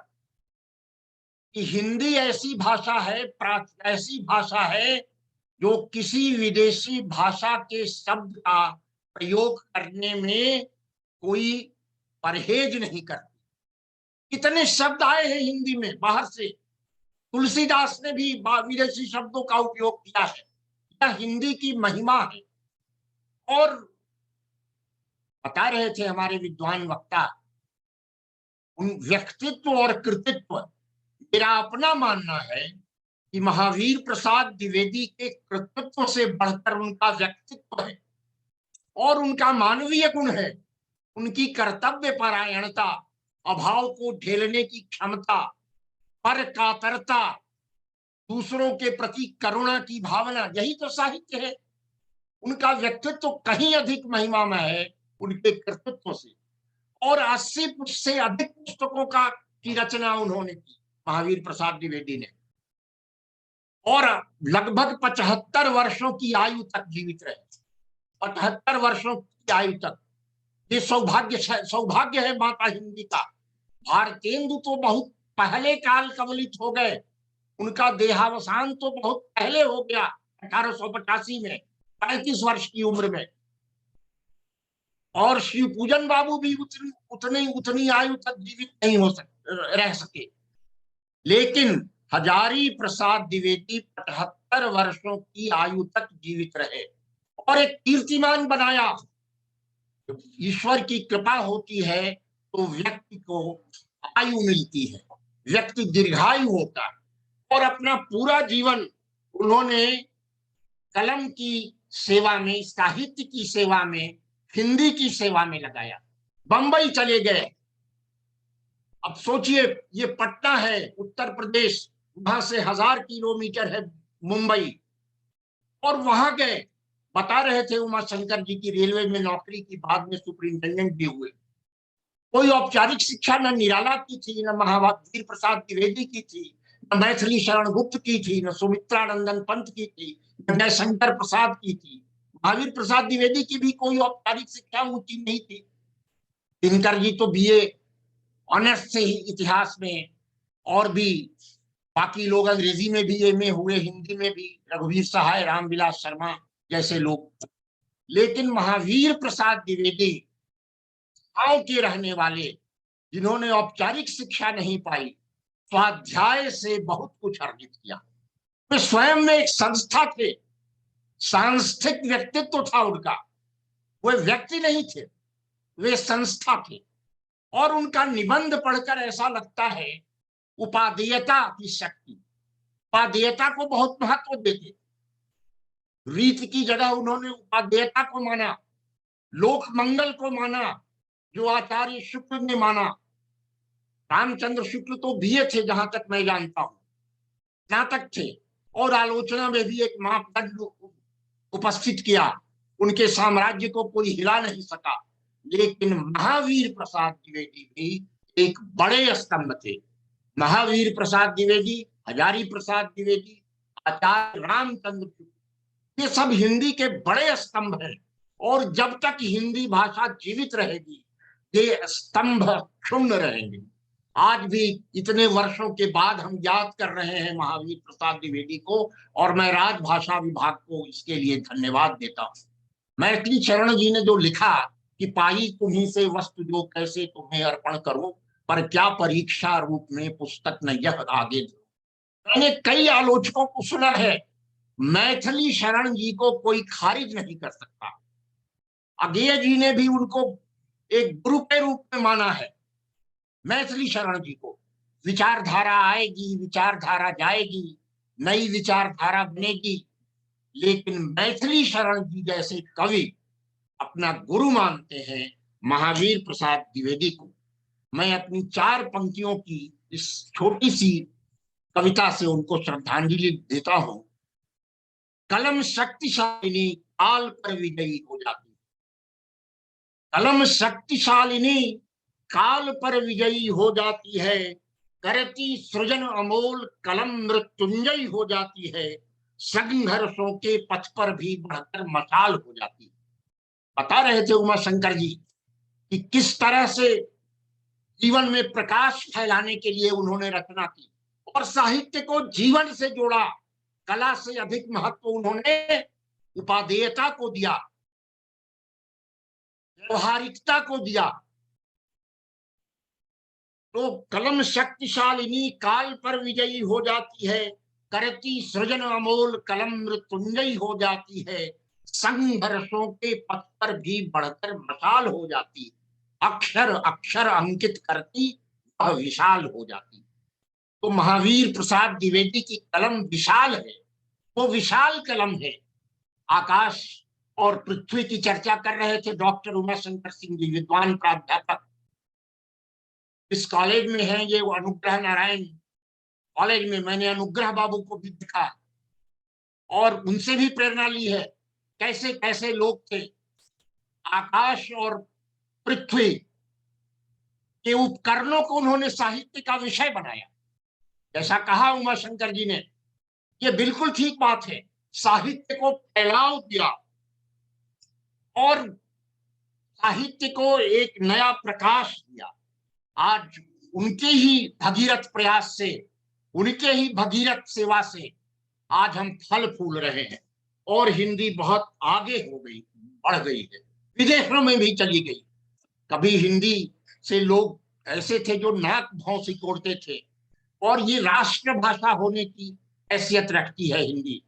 कि हिंदी ऐसी भाषा है, ऐसी भाषा है जो किसी विदेशी भाषा के शब्द का प्रयोग करने में कोई परहेज नहीं करती। कितने शब्द आए हैं हिंदी में बाहर से। तुलसीदास ने भी विदेशी शब्दों का उपयोग किया है। यह हिंदी की महिमा है। और बता रहे थे हमारे विद्वान वक्ता, उन व्यक्तित्व और कृतित्व, मेरा अपना मानना है कि महावीर प्रसाद द्विवेदी के कृतित्व से बढ़कर उनका व्यक्तित्व है, और उनका मानवीय गुण है, उनकी कर्तव्य परायणता, अभाव को झेलने की क्षमता, पर कातरता, दूसरों के प्रति करुणा की भावना, यही तो साहित्य है। उनका व्यक्तित्व कहीं अधिक महिमामय है उनके कृतित्व से। और 80 से अधिक पुस्तकों की रचना उन्होंने की, महावीर प्रसाद द्विवेदी ने, और लगभग 75 वर्षों की आयु तक जीवित रहे। 75 वर्षों की आयु तक। ये सौभाग्य है माता हिंदी का। भारतेंदु तो बहुत पहले काल कवलित हो गए, उनका देहावसान तो बहुत पहले हो गया 1885 में, 35 वर्ष की उम्र में। और शिवपूजन बाबू भी उतनी आयु तक जीवित नहीं रह सके। लेकिन हजारी प्रसाद द्विवेदी 75 वर्षों की आयु तक जीवित रहे और एक कीर्तिमान बनाया। ईश्वर की कृपा होती है तो व्यक्ति को आयु मिलती है, व्यक्ति दीर्घायु होता है। और अपना पूरा जीवन उन्होंने कलम की सेवा में, साहित्य की सेवा में, हिंदी की सेवा में लगाया। बंबई चले गए। अब सोचिए, ये पटना है उत्तर प्रदेश, वहां से 1000 किलोमीटर है मुंबई, और वहां गए। बता रहे थे उमा शंकर जी की रेलवे में नौकरी की, बाद में सुपरिंटेंडेंट भी हुए। कोई औपचारिक शिक्षा न निराला की थी, न महावीर प्रसाद द्विवेदी की थी, न मैथिली शरण गुप्त की थी, न सुमित्रानंदन पंत की थी, न जयशंकर प्रसाद की थी। महावीर प्रसाद द्विवेदी की भी कोई औपचारिक शिक्षा ऊंची नहीं थी। दिनकर जी तो BA ऑनर्स से ही इतिहास में और भी बाकी लोग अंग्रेजी में भी एमए हुए, हिंदी में भी रघुवीर सहाय, रामविलास शर्मा जैसे लोग। लेकिन महावीर प्रसाद द्विवेदी गांव के रहने वाले, जिन्होंने औपचारिक शिक्षा नहीं पाई, स्वाध्याय से बहुत कुछ अर्जित किया। वे स्वयं में एक संस्था थे, सांस्थिक व्यक्तित्व था उनका। वे व्यक्ति नहीं थे, वे संस्था थे। और उनका निबंध पढ़कर ऐसा लगता है उपादेयता की शक्ति, उपादेयता को बहुत महत्व देते। रीत की जगह उन्होंने उपादेयता को माना, लोक मंगल को माना, जो आचार्य शुक्ल ने माना। रामचंद्र शुक्ल तो बीए थे जहां तक मैं जानता हूं, स्नातक थे, और आलोचना में भी एक मापदंड उपस्थित किया। उनके साम्राज्य को कोई हिला नहीं सका। लेकिन महावीर प्रसाद द्विवेदी भी एक बड़े स्तंभ थे। महावीर प्रसाद द्विवेदी, हजारी प्रसाद द्विवेदी, आचार्य रामचंद्र शुक्ल, ये सब हिंदी के बड़े स्तंभ हैं। और जब तक हिंदी भाषा जीवित रहेगी, ये स्तंभ क्षुण्ण रहेंगे। आज भी इतने वर्षों के बाद हम याद कर रहे हैं महावीर प्रसाद द्विवेदी को, और मैं राजभाषा विभाग को इसके लिए धन्यवाद देता हूँ। मैथिली शरण जी ने जो लिखा कि पाई तुम्हीं से वस्तु जो कैसे तुम्हें अर्पण करो, पर क्या परीक्षा रूप में पुस्तक न यह आगे दो। मैंने कई आलोचकों को सुना है, मैथिली शरण जी को कोई खारिज नहीं कर सकता। अगेय जी ने भी उनको एक गुरु के रूप में माना है। मैथिली शरण जी को विचारधारा आएगी, विचारधारा जाएगी, नई विचारधारा बनेगी, लेकिन मैथिली शरण जी जैसे कवि अपना गुरु मानते हैं महावीर प्रसाद द्विवेदी को। मैं अपनी 4 पंक्तियों की इस छोटी सी कविता से उनको श्रद्धांजलि देता हूं। कलम शक्तिशालिनी काल पर विजयी हो जाती, कलम शक्तिशालिनी काल पर विजयी हो जाती है, करती सृजन अमोल कलम मृत्युंजयी हो जाती है, संघर्षों के पथ पर भी बढ़कर मशाल हो जाती है। बता रहे थे उमा शंकर जी कि किस तरह से जीवन में प्रकाश फैलाने के लिए उन्होंने रचना की और साहित्य को जीवन से जोड़ा। कला से अधिक महत्व उन्होंने उपादेयता को दिया, व्यवहारिकता को दिया। तो कलम शक्तिशालिनी काल पर विजयी हो जाती है, करती सृजन अमोल कलम मृत्युंजयी हो जाती है, संघर्षों के पथ पर भी बढ़कर मशाल हो जाती, अक्षर अक्षर अंकित करती वह विशाल हो जाती। तो महावीर प्रसाद द्विवेदी की कलम विशाल है, वो विशाल कलम है। आकाश और पृथ्वी की चर्चा कर रहे थे डॉक्टर उमा शंकर सिंह जी, विद्वान प्राध्यापक इस कॉलेज में हैं। ये अनुग्रह नारायण कॉलेज में मैंने अनुग्रह बाबू को भी देखा और उनसे भी प्रेरणा ली है। कैसे कैसे लोग थे, आकाश और पृथ्वी के उपकरणों को उन्होंने साहित्य का विषय बनाया। जैसा कहा उमा शंकर जी ने, ये बिल्कुल ठीक बात है। साहित्य को फैलाव दिया और साहित्य को एक नया प्रकाश दिया। आज उनके ही भगीरथ प्रयास से, उनके ही भगीरथ सेवा से आज हम फल फूल रहे हैं और हिंदी बहुत आगे हो गई, बढ़ गई है, विदेशों में भी चली गई। कभी हिंदी से लोग ऐसे थे जो नाक भौं सिकोड़ते थे, और ये राष्ट्र भाषा होने की हैसियत रखती है हिंदी,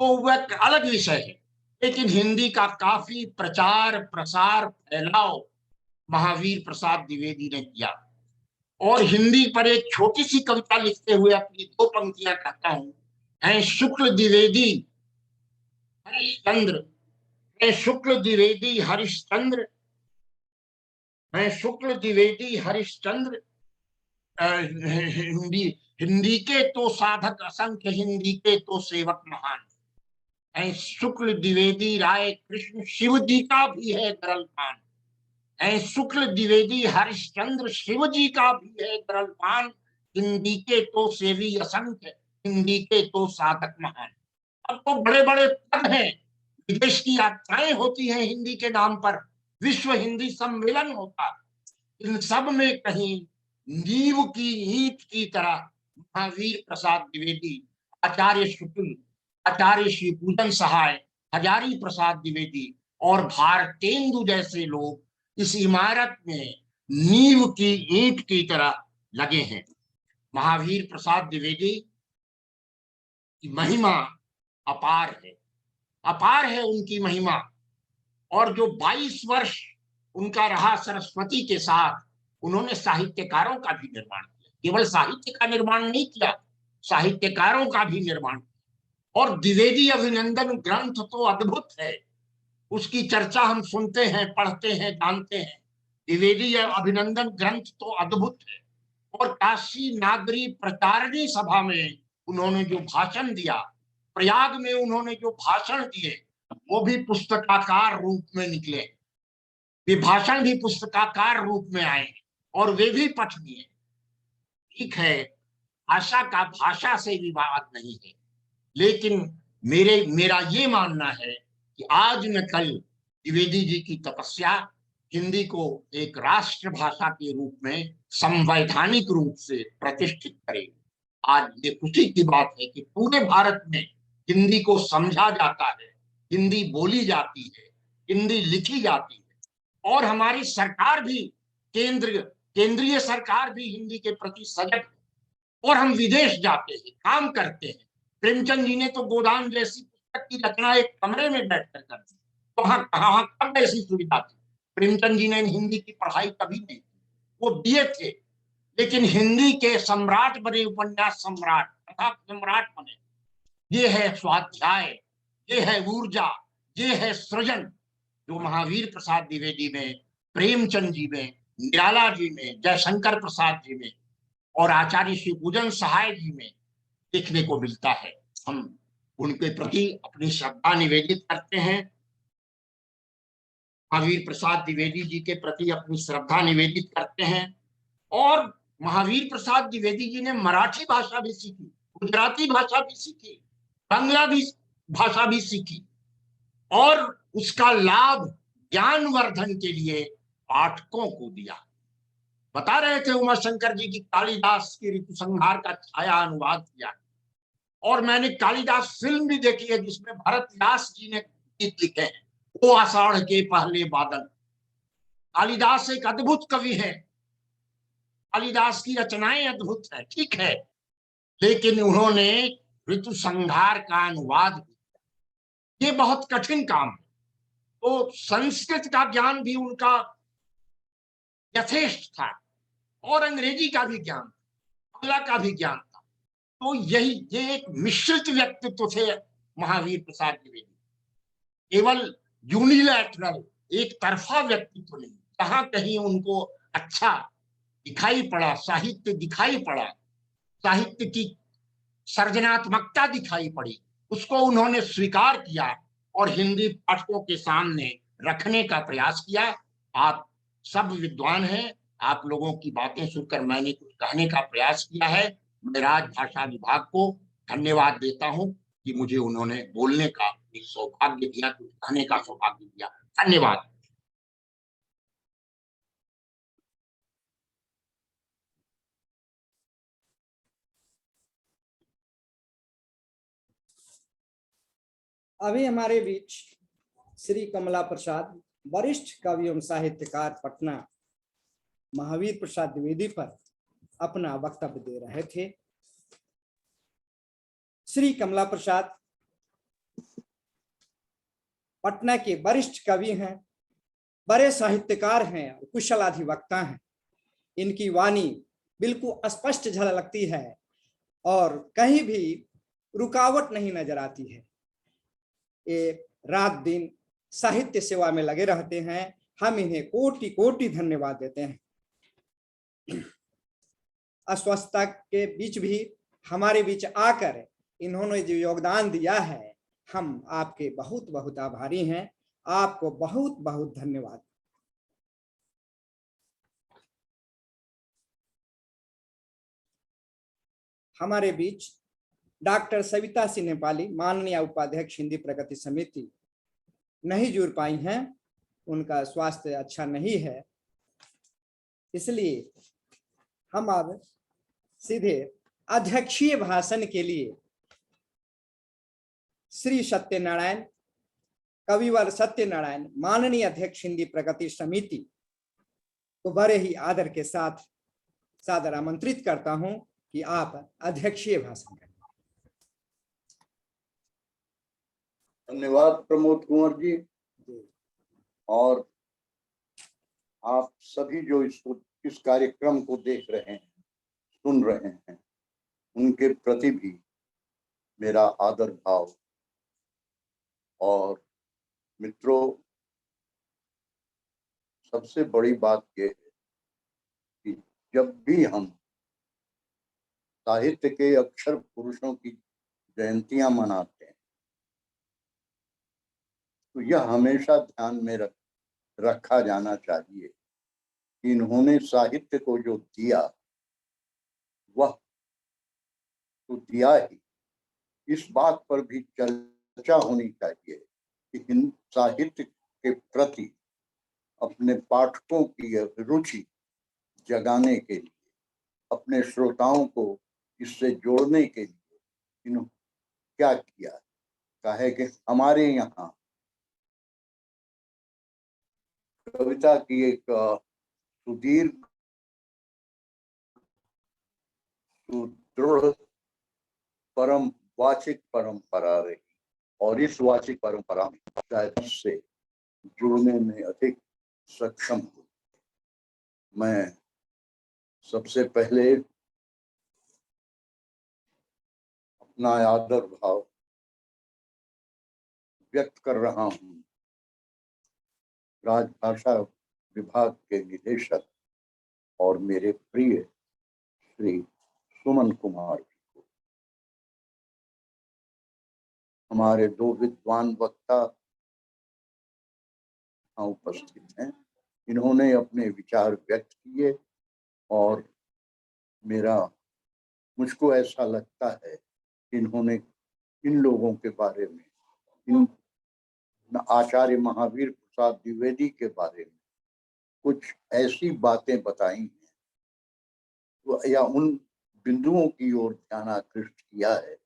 तो वह एक अलग विषय है। लेकिन हिंदी का काफी प्रचार प्रसार फैलाव महावीर प्रसाद द्विवेदी ने किया। और हिंदी पर एक छोटी सी कविता लिखते हुए अपनी 2 पंक्तियां कहता हूं। हैं शुक्ल द्विवेदी हरिश्चंद्र, हैं शुक्ल द्विवेदी हरिश्चंद्र, हैं शुक्ल द्विवेदी हरिश्चंद्र, हिंदी के तो साधक असंख्य, हिंदी के तो सेवक महान। हैं शुक्ल द्विवेदी राय कृष्ण, शिव जी का भी है गरल पान। हैं शुक्ल द्विवेदी हरिश्चंद्र, शिव जी का भी है गरल पान। हिंदी के तो सेवी असंख्य, हिंदी के तो साधक महान। अब तो बड़े बड़े पद हैं, विदेश की यात्राएं होती हैं हिंदी के नाम पर, विश्व हिंदी सम्मेलन होता। इन सब में कहीं नींव की ईंट की तरह महावीर प्रसाद द्विवेदी, आचार्य शुक्ल, आचार्य श्री पूजन सहाय, हजारी प्रसाद द्विवेदी और भारतेंदु जैसे लोग इस इमारत में नींव की ईंट की तरह लगे हैं। महावीर प्रसाद द्विवेदी की महिमा अपार है, अपार है उनकी महिमा। और जो 22 वर्ष उनका रहा सरस्वती के साथ, उन्होंने साहित्यकारों का भी निर्माण किया। केवल साहित्य का निर्माण नहीं किया, साहित्यकारों का भी निर्माण किया। और द्विवेदी अभिनंदन ग्रंथ तो अद्भुत है, उसकी चर्चा हम सुनते हैं, पढ़ते हैं, जानते हैं। द्विवेदी अभिनंदन ग्रंथ तो अद्भुत है। और काशी नागरी प्रचारणी सभा में उन्होंने जो भाषण दिया, प्रयाग में उन्होंने जो भाषण दिए, वो भी पुस्तकाकार रूप में निकले, वे भाषण भी पुस्तकाकार रूप में आए और वे भी पठनीय। ठीक है, भाषा का भाषा से विवाद नहीं है, लेकिन मेरा ये मानना है कि आज न कल द्विवेदी जी की तपस्या हिंदी को एक राष्ट्रभाषा के रूप में संवैधानिक रूप से प्रतिष्ठित करेगी। आज ये खुशी की बात है कि पूरे भारत में हिंदी को समझा जाता है, हिंदी बोली जाती है, हिंदी लिखी जाती है। और हमारी सरकार भी, केंद्रीय सरकार भी हिंदी के प्रति सजग है। और हम विदेश जाते हैं, काम करते हैं। प्रेमचंद जी ने तो गोदान जैसी पुस्तक की रचना एक कमरे में बैठकर कर दी, तो वहां कब ऐसी सुविधा थी? प्रेमचंद जी ने हिंदी की पढ़ाई कभी नहीं की, वो बीए थे, लेकिन हिंदी के सम्राट बने, उपन्यास सम्राट, कथा सम्राट बने। ये है स्वाध्याय, ये है ऊर्जा, ये है सृजन, जो महावीर प्रसाद द्विवेदी में, प्रेमचंद जी में, निराला जी में, जयशंकर प्रसाद जी में और आचार्य श्री पूजन सहाय जी में देखने को मिलता है। हम उनके प्रति अपनी श्रद्धा निवेदित करते हैं, महावीर प्रसाद द्विवेदी जी के प्रति अपनी श्रद्धा निवेदित करते हैं। और महावीर प्रसाद द्विवेदी जी ने मराठी भाषा भी सीखी, गुजराती भाषा भी सीखी, बांग्ला भी भाषा भी सीखी और उसका लाभ ज्ञानवर्धन के लिए पाठकों को दिया। बता रहे थे उमाशंकर जी की कालिदास की ऋतु संहार का छाया अनुवाद किया, और मैंने कालिदास फिल्म भी देखी है जिसमें भरत व्यास जी ने गीत लिखे हैं, वो आषाढ़ के पहले बादल। कालिदास एक अद्भुत कवि है, कालिदास की रचनाएं अद्भुत है, ठीक है, लेकिन उन्होंने ऋतु संहार का अनुवाद किया। ये बहुत कठिन काम है। तो संस्कृत का ज्ञान भी उनका यथेष्ट था और अंग्रेजी का भी ज्ञान, बांग्ला का भी ज्ञान था। तो ये एक मिश्रित व्यक्तित्व थे महावीर प्रसाद द्विवेदी। केवल यूनिलैटरल, एक तरफा व्यक्तित्व नहीं। जहां कहीं उनको अच्छा दिखाई पड़ा, साहित्य दिखाई पड़ा, साहित्य की सर्जनात्मकता दिखाई पड़ी, उसको उन्होंने स्वीकार किया और हिंदी पाठकों के सामने रखने का प्रयास किया। आप सब विद्वान हैं, आप लोगों की बातें सुनकर मैंने कुछ कहने का प्रयास किया है। मैं राजभाषा विभाग को धन्यवाद देता हूं कि मुझे उन्होंने बोलने का एक सौभाग्य दिया, कुछ कहने का सौभाग्य दिया। धन्यवाद। अभी हमारे बीच श्री कमला प्रसाद, वरिष्ठ कवि एवं साहित्यकार, पटना, महावीर प्रसाद द्विवेदी पर अपना वक्तव्य दे रहे थे। श्री कमला प्रसाद पटना के वरिष्ठ कवि हैं, बड़े साहित्यकार हैं, कुशल अधिवक्ता हैं। इनकी वाणी बिल्कुल स्पष्ट झलकती है और कहीं भी रुकावट नहीं नजर आती है। ये रात दिन साहित्य सेवा में लगे रहते हैं। हम इन्हें कोटि कोटि धन्यवाद देते हैं। अस्वस्थता के बीच भी हमारे बीच आकर इन्होंने जो योगदान दिया है, हम आपके बहुत बहुत आभारी हैं। आपको बहुत बहुत धन्यवाद। हमारे बीच डॉक्टर सविता सिंह नेपाली, माननीय उपाध्यक्ष हिंदी प्रगति समिति, नहीं जुड़ पाई हैं। उनका स्वास्थ्य अच्छा नहीं है, इसलिए हम अब सीधे अध्यक्षीय भाषण के लिए श्री सत्यनारायण, कविवर सत्यनारायण, माननीय अध्यक्ष हिंदी प्रगति समिति को बड़े ही आदर के साथ सादर आमंत्रित करता हूं कि आप अध्यक्षीय भाषण करें। धन्यवाद प्रमोद कुंवर जी। और आप सभी जो इस कार्यक्रम को देख रहे हैं, सुन रहे हैं, उनके प्रति भी मेरा आदर भाव। और मित्रों, सबसे बड़ी बात यह है कि जब भी हम साहित्य के अक्षर पुरुषों की जयंतियां मनाते हैं तो यह हमेशा ध्यान में रखा जाना चाहिए कि इन्होंने साहित्य को जो दिया वह तो दिया ही, इस बात पर भी चर्चा होनी चाहिए कि इन साहित्य के प्रति अपने पाठकों की रुचि जगाने के लिए, अपने श्रोताओं को इससे जोड़ने के लिए इन्होंने क्या किया। कहे कि हमारे यहाँ कविता की एक सुदीर्घ सुदृढ़ परम वाचिक परंपरा रही और इस वाचिक परंपरा में शायद से जुड़ने में अधिक सक्षम हूँ। मैं सबसे पहले अपना आदर भाव व्यक्त कर रहा हूँ राजभाषा विभाग के निदेशक और मेरे प्रिय श्री सुमन कुमार जी को। हमारे दो विद्वान वक्ता यहाँ उपस्थित हैं, इन्होंने अपने विचार व्यक्त किए और मुझको ऐसा लगता है कि इन्होंने इन लोगों के बारे में, इन आचार्य महावीर प्रसाद द्विवेदी के बारे में कुछ ऐसी बातें बताई हैं या उन बिंदुओं की ओर ध्यान आकृष्ट किया है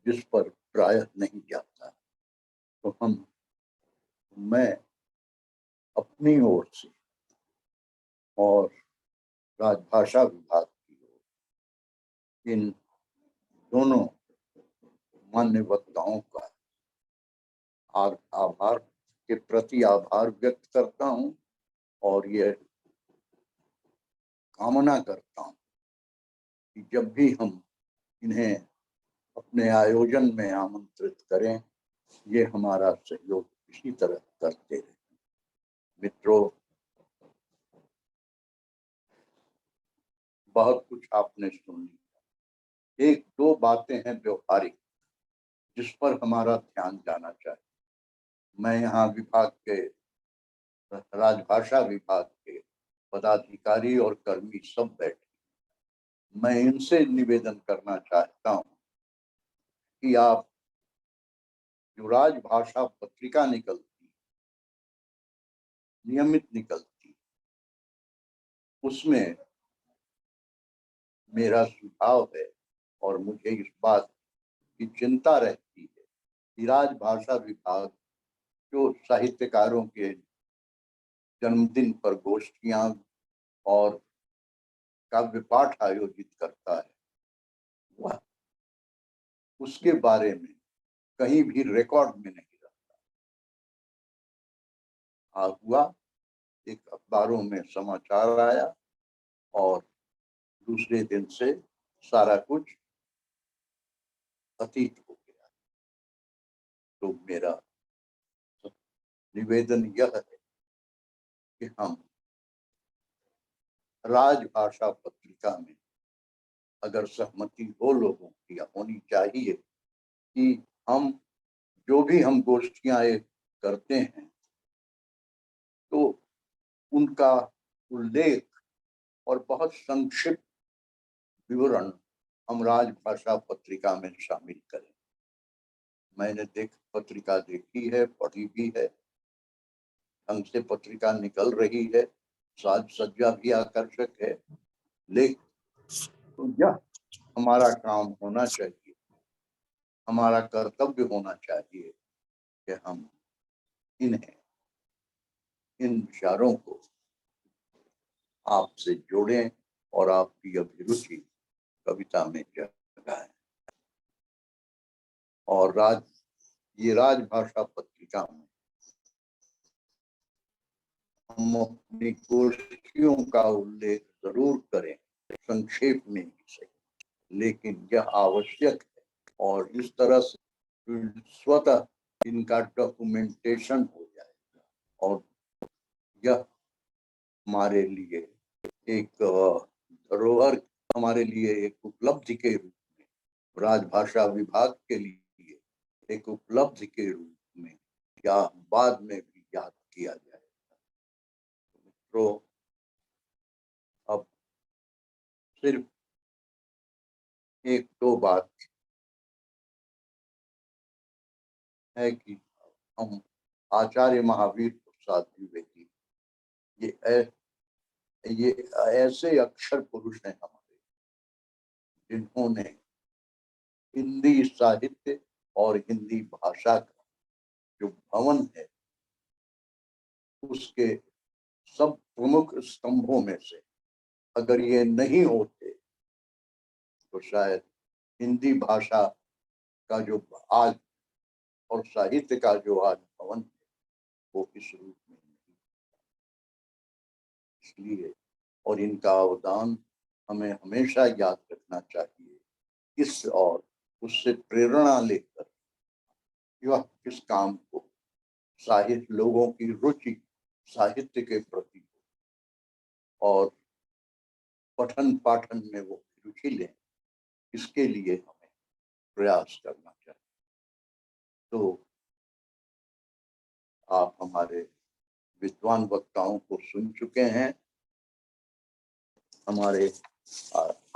जिस पर प्रायः नहीं जाता। तो मैं अपनी ओर से और राजभाषा विभाग की ओर इन दोनों मान्य वक्ताओं का आभार के प्रति आभार व्यक्त करता हूं और ये कामना करता हूं कि जब भी हम इन्हें अपने आयोजन में आमंत्रित करें, ये हमारा सहयोग इसी तरह करते रहें। मित्रों, बहुत कुछ आपने सुन लिया। एक दो बातें हैं व्यवहारिक जिस पर हमारा ध्यान जाना चाहिए। मैं यहाँ विभाग के, राजभाषा विभाग के पदाधिकारी और कर्मी सब बैठे, मैं इनसे निवेदन करना चाहता हूँ कि आप जो राजभाषा पत्रिका निकलती, नियमित निकलती, उसमें मेरा सुझाव है और मुझे इस बात की चिंता रहती है कि राजभाषा विभाग जो साहित्यकारों के जन्मदिन पर गोष्ठियां और काव्य पाठ आयोजित करता है, वह उसके बारे में कहीं भी रिकॉर्ड में नहीं रहता। हुआ एक अखबारों में समाचार आया और दूसरे दिन से सारा कुछ अतीत हो गया। तो मेरा निवेदन यह है कि हम राजभाषा पत्रिका में अगर सहमति हो लोगों की होनी चाहिए कि हम जो भी हम गोष्ठियां करते हैं तो उनका उल्लेख और बहुत संक्षिप्त विवरण हम राजभाषा पत्रिका में शामिल करें। मैंने पत्रिका देखी है, पढ़ी भी है, ढंग से पत्रिका निकल रही है, साज सज्जा भी आकर्षक है, लेकिन तो यह हमारा काम होना चाहिए, हमारा कर्तव्य होना चाहिए कि हम इन विचारों को आपसे जोड़ें और आपकी अभिरुचि कविता में जगाएं। और ये राजभाषा पत्रिका में हम अपनी कोशिशों का उल्लेख जरूर करें, संक्षेप में ही सही, लेकिन यह आवश्यक है और इस तरह से स्वतः इनका डॉक्यूमेंटेशन हो जाएगा और यह हमारे लिए एक धरोहर, हमारे लिए एक उपलब्धि के रूप में, राजभाषा विभाग के लिए एक उपलब्धि के रूप में या बाद में भी याद किया जाएगा। मित्रों, अब सिर्फ एक दो बात है कि हम आचार्य महावीर प्रसाद द्विवेदी ये ऐसे अक्षर पुरुष हैं हमारे, जिन्होंने हिंदी साहित्य और हिंदी भाषा का जो भवन है उसके सब प्रमुख स्तंभों में से अगर ये नहीं होते तो शायद हिंदी भाषा का जो आज और साहित्य का जो आज भवन है वो इस रूप में नहीं। इसलिए और इनका अवदान हमें हमेशा याद रखना चाहिए। इस और उससे प्रेरणा लेकर यह इस काम को साहित्य, लोगों की रुचि साहित्य के प्रति और पठन पाठन में वो रुचि लें, इसके लिए हमें प्रयास करना चाहिए। तो आप हमारे विद्वान वक्ताओं को सुन चुके हैं। हमारे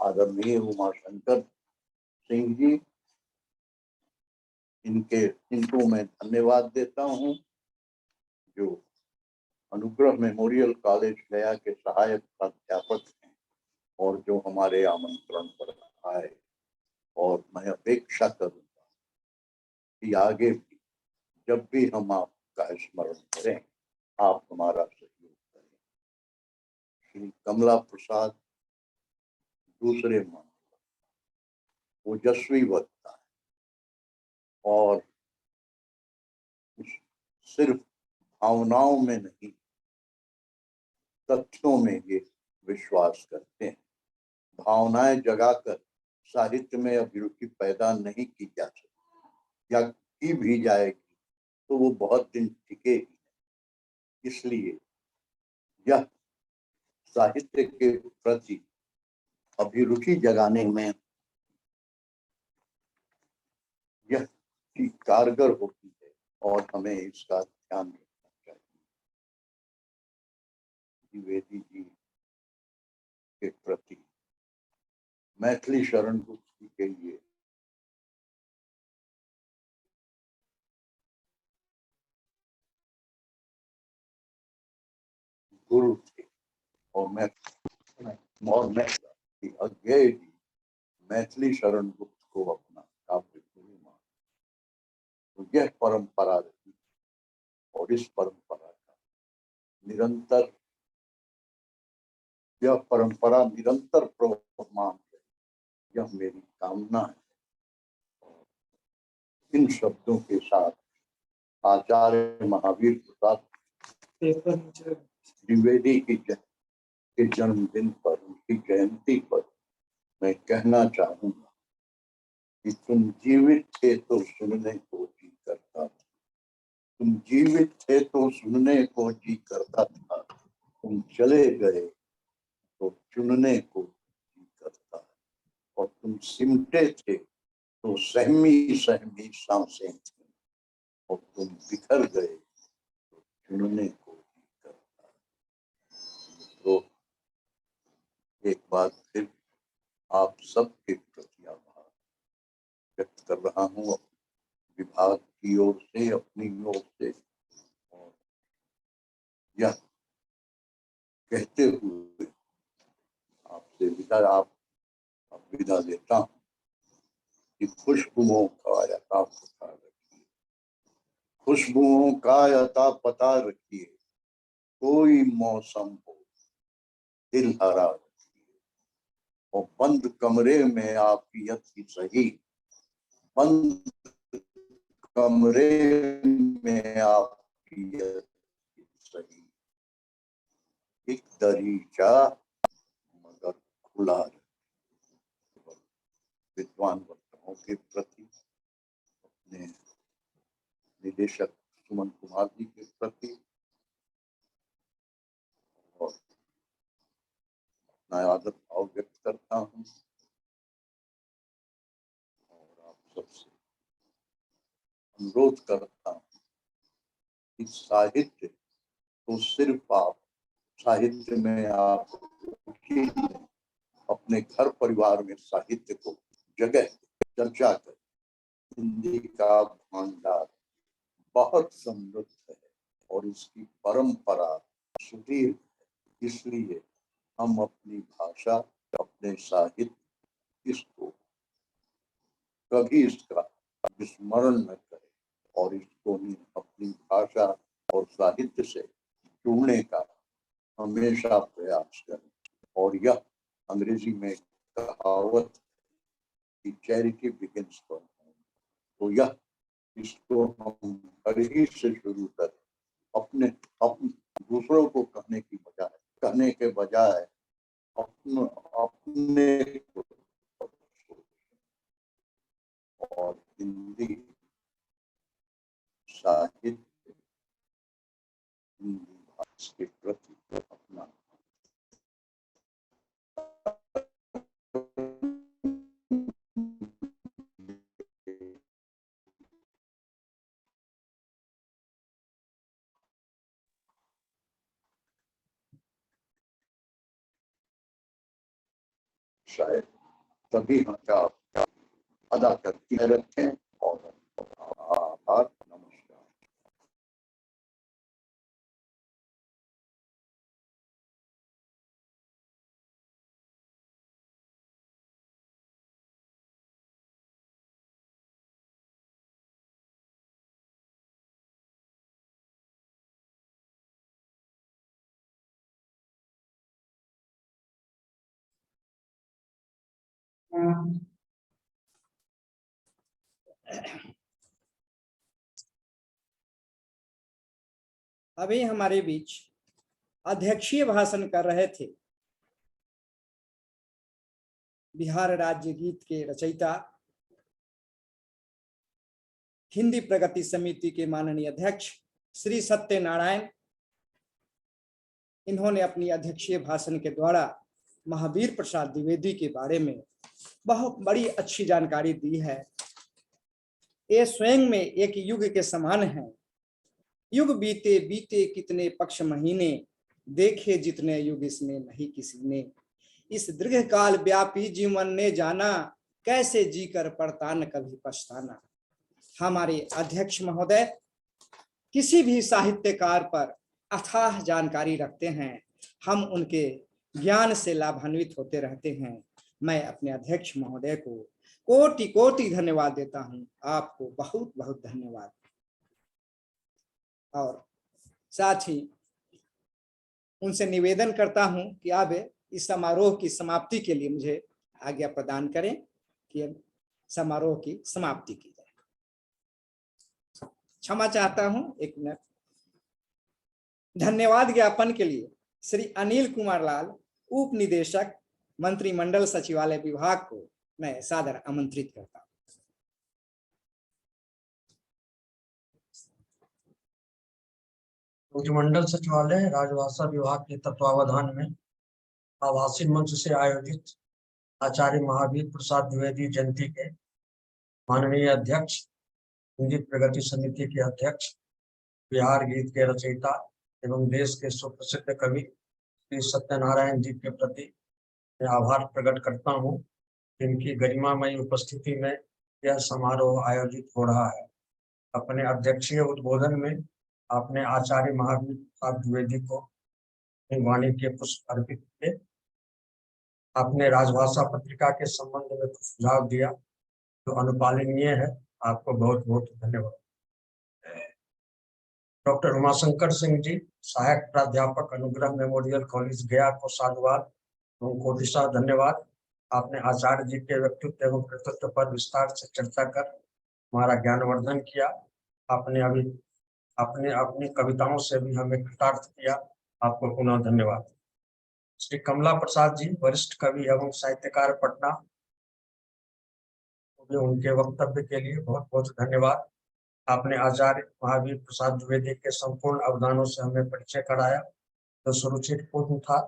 आदरणीय उमाशंकर सिंह जी, इनको मैं धन्यवाद देता हूं, जो अनुग्रह मेमोरियल कॉलेज गया के सहायक प्राध्यापक हैं और जो हमारे आमंत्रण पर आए। और मैं अपेक्षा करूंगा कि आगे भी जब भी हम आपका स्मरण करें आप हमारा सहयोग करें। श्री कमला प्रसाद दूसरे मान ओजस्वी वक्ता है और सिर्फ भावनाओं में नहीं तथ्यों में ये विश्वास करते हैं। भावनाएं जगाकर साहित्य में अभिरुचि पैदा नहीं की जा सकती, या की भी जाएगी तो वो बहुत दिन टिकेगी। इसलिए यह साहित्य के प्रति अभिरुचि जगाने में यह कारगर होती है और हमें इसका ध्यान रखना चाहिए। द्विवेदी जी के प्रति मैथिली शरण गुप्त जी के लिए गुरु थे और मैं अज्ञेय जी मैथिली शरण गुप्त को अपना काव्य गुरु मान, तो यह परंपरा रही और इस परंपरा का निरंतर, यह परंपरा निरंतर प्रवर्तमान है, यह मेरी कामना है। इन शब्दों के साथ आचार्य महावीर प्रसाद द्विवेदी के जन्मदिन पर, उनकी जयंती पर मैं कहना चाहूंगा कि तुम जीवित थे तो सुनने को जी करता था, तुम जीवित थे तो सुनने को जी करता था, तुम चले गए तो चुनने को जी करता है, और तुम सिमटे थे तो सहमी सहमी सांसें थी, और तुम बिखर गए तो चुनने को जी करता है। तो एक बार फिर आप सबके प्रति आभार व्यक्त कर रहा हूँ, विभाग की ओर से, अपनी ओर से, और यह कहते हुए आपसे विदा, आप विदा देता हूँ कि खुशबुओं का यथा पता रखिए, खुशबुओं का यथा पता रखिए, कोई मौसम हो दिल हरा रखिए, और बंद कमरे में आफियत की सही, बंद कमरे में आफियत की सही, एक दरीचा मगर खुला रहे। विद्वान वक्ताओं के प्रति, अपने निदेशक सुमन कुमार जी के प्रति और अपना आदर भाव व्यक्त करता हूँ, और आप सबसे अनुरोध करता हूँ कि साहित्य तो सिर्फ आप साहित्य में आप अपने घर परिवार में साहित्य को जगह चर्चा करें। हिंदी का भंडार बहुत समृद्ध है और इसकी परंपरा सुदीर्घ है, इसलिए हम अपनी भाषा, अपने साहित्य, इसको कभी इसका विस्मरण न करें और इसको अपनी भाषा और साहित्य से जुड़ने का हमेशा प्रयास करें। और यह अंग्रेजी में कहावत कि चैरिटी बिगिंस फ्रॉम होम, तो यह इसको हम घर ही से शुरू करें, अपने दूसरों को कहने के बजाय अपने को, और हिंदी साहित्य, हिंदी भाषा के प्रति अपना शायद तभी हम का अदा करके रखें। और आभार, नमस्कार। अभी हमारे बीच अध्यक्षीय भाषण कर रहे थे बिहार राज्य गीत के रचयिता, हिंदी प्रगति समिति के माननीय अध्यक्ष श्री सत्यनारायण। इन्होंने अपनी अध्यक्षीय भाषण के द्वारा महावीर प्रसाद द्विवेदी के बारे में बहुत बड़ी अच्छी जानकारी दी है। ये स्वयं में एक युग के समान है। युग बीते बीते कितने पक्ष महीने, देखे जितने युग इसने नहीं किसी ने। इस दीर्घ काल व्यापी जीवन ने जाना, कैसे जीकर पड़ता न कभी पछताना। हमारे अध्यक्ष महोदय किसी भी साहित्यकार पर अथाह जानकारी रखते हैं। हम उनके ज्ञान से लाभान्वित होते रहते हैं। मैं अपने अध्यक्ष महोदय को कोटि कोटि धन्यवाद देता हूं। आपको बहुत बहुत धन्यवाद। और साथ ही उनसे निवेदन करता हूं कि अब इस समारोह की समाप्ति के लिए मुझे आज्ञा प्रदान करें कि अब समारोह की समाप्ति की जाए। क्षमा चाहता हूं, एक मिनट। धन्यवाद ज्ञापन के लिए श्री अनिल कुमार लाल, उप निदेशक मंत्रिमंडल सचिवालय विभाग को मैं सादर आमंत्रित करता हूं। मंत्रिमंडल सचिवालय राजभाषा विभाग के तत्वावधान में आभासी मंच से आयोजित आचार्य महावीर प्रसाद द्विवेदी जयंती के माननीय अध्यक्ष, हिंदी प्रगति समिति के अध्यक्ष, बिहार गीत के रचयिता एवं देश के सुप्रसिद्ध कवि श्री सत्यनारायण जी के प्रति मैं आभार प्रकट करता हूँ। इनकी गरिमामयी उपस्थिति में यह समारोह आयोजित हो रहा है। अपने अध्यक्षीय उद्बोधन में आपने आचार्य महावीर प्रसाद द्विवेदी को वाणी के पुष्प अर्पित किए। आपने राजभाषा पत्रिका के संबंध में कुछ सुझाव दिया जो अनुपालनीय है। आपको बहुत बहुत धन्यवाद। डॉक्टर उमाशंकर सिंह जी, सहायक प्राध्यापक, अनुग्रह मेमोरियल कॉलेज गया को साधुवाद एवं कोटिशा धन्यवाद। आपने आचार्य जी के व्यक्तित्व एवं कृतित्व पर विस्तार से चर्चा कर हमारा ज्ञानवर्धन किया। आपने अपनी कविताओं से भी हमें कृतार्थ किया। आपको पुनः धन्यवाद। श्री कमला प्रसाद जी, वरिष्ठ कवि एवं साहित्यकार पटना, उनके वक्तव्य के लिए बहुत बहुत धन्यवाद। आपने आचार्य महावीर प्रसाद द्विवेदी के संपूर्ण अवदानों से हमें परिचय कराया जो सुरुचिपूर्ण था।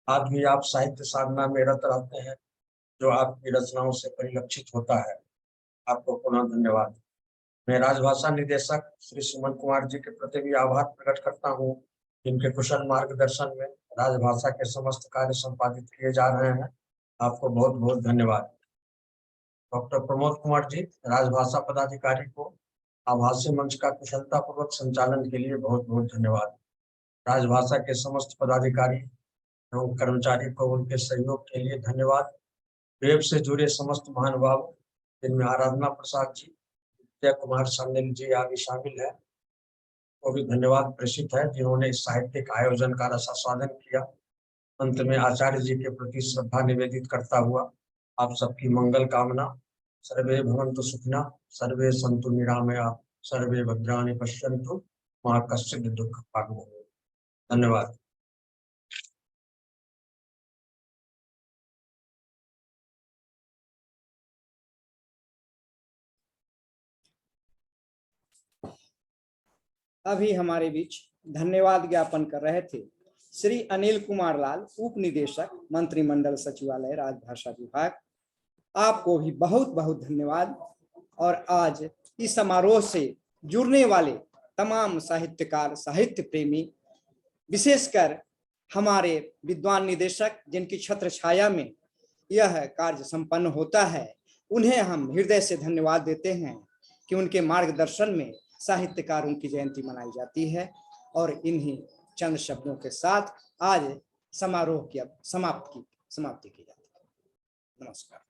आज भी आप साहित्य साधना में रत रहते हैं जो आपकी रचनाओं से परिलक्षित होता है। आपको पुनः धन्यवाद। मैं राजभाषा निदेशक श्री सुमन कुमार जी के प्रति भी आभार प्रकट करता हूँ, जिनके कुशल मार्गदर्शन में राजभाषा के समस्त कार्य संपादित किए जा रहे हैं। आपको बहुत बहुत धन्यवाद। डॉक्टर प्रमोद कुमार जी, राजभाषा पदाधिकारी को आभासी मंच का कुशलतापूर्वक संचालन के लिए बहुत बहुत धन्यवाद। राजभाषा के समस्त पदाधिकारी एवं कर्मचारी को उनके सहयोग के लिए धन्यवाद। वेब से जुड़े समस्त महानुभाव, जिनमें आराधना प्रसाद जी, विजय कुमार सान्याल जी आदि शामिल है, को भी धन्यवाद प्रेषित है जिन्होंने इस साहित्यिक आयोजन का रसास्वादन किया। अंत में आचार्य जी के प्रति श्रद्धा निवेदित करता हुआ आप सबकी मंगल कामना। सर्वे भवन्तु सुखिनः, सर्वे सन्तु निरामया, सर्वे भद्राणि पश्यन्तु, मा कश्चित् दुःखभाग् भवेत्। धन्यवाद। अभी हमारे बीच धन्यवाद ज्ञापन कर रहे थे श्री अनिल कुमार लाल, उप निदेशक, मंत्रिमंडल सचिवालय, राजभाषा विभाग। आपको भी बहुत बहुत धन्यवाद। और आज इस समारोह से जुड़ने वाले तमाम साहित्यकार, साहित्य प्रेमी, विशेषकर हमारे विद्वान निदेशक जिनकी छत्र छाया में यह कार्य संपन्न होता है, उन्हें हम हृदय से धन्यवाद देते हैं कि उनके मार्गदर्शन में साहित्यकारों की जयंती मनाई जाती है। और इन्हीं चंद शब्दों के साथ आज समारोह की समाप्ति की जाती है। नमस्कार।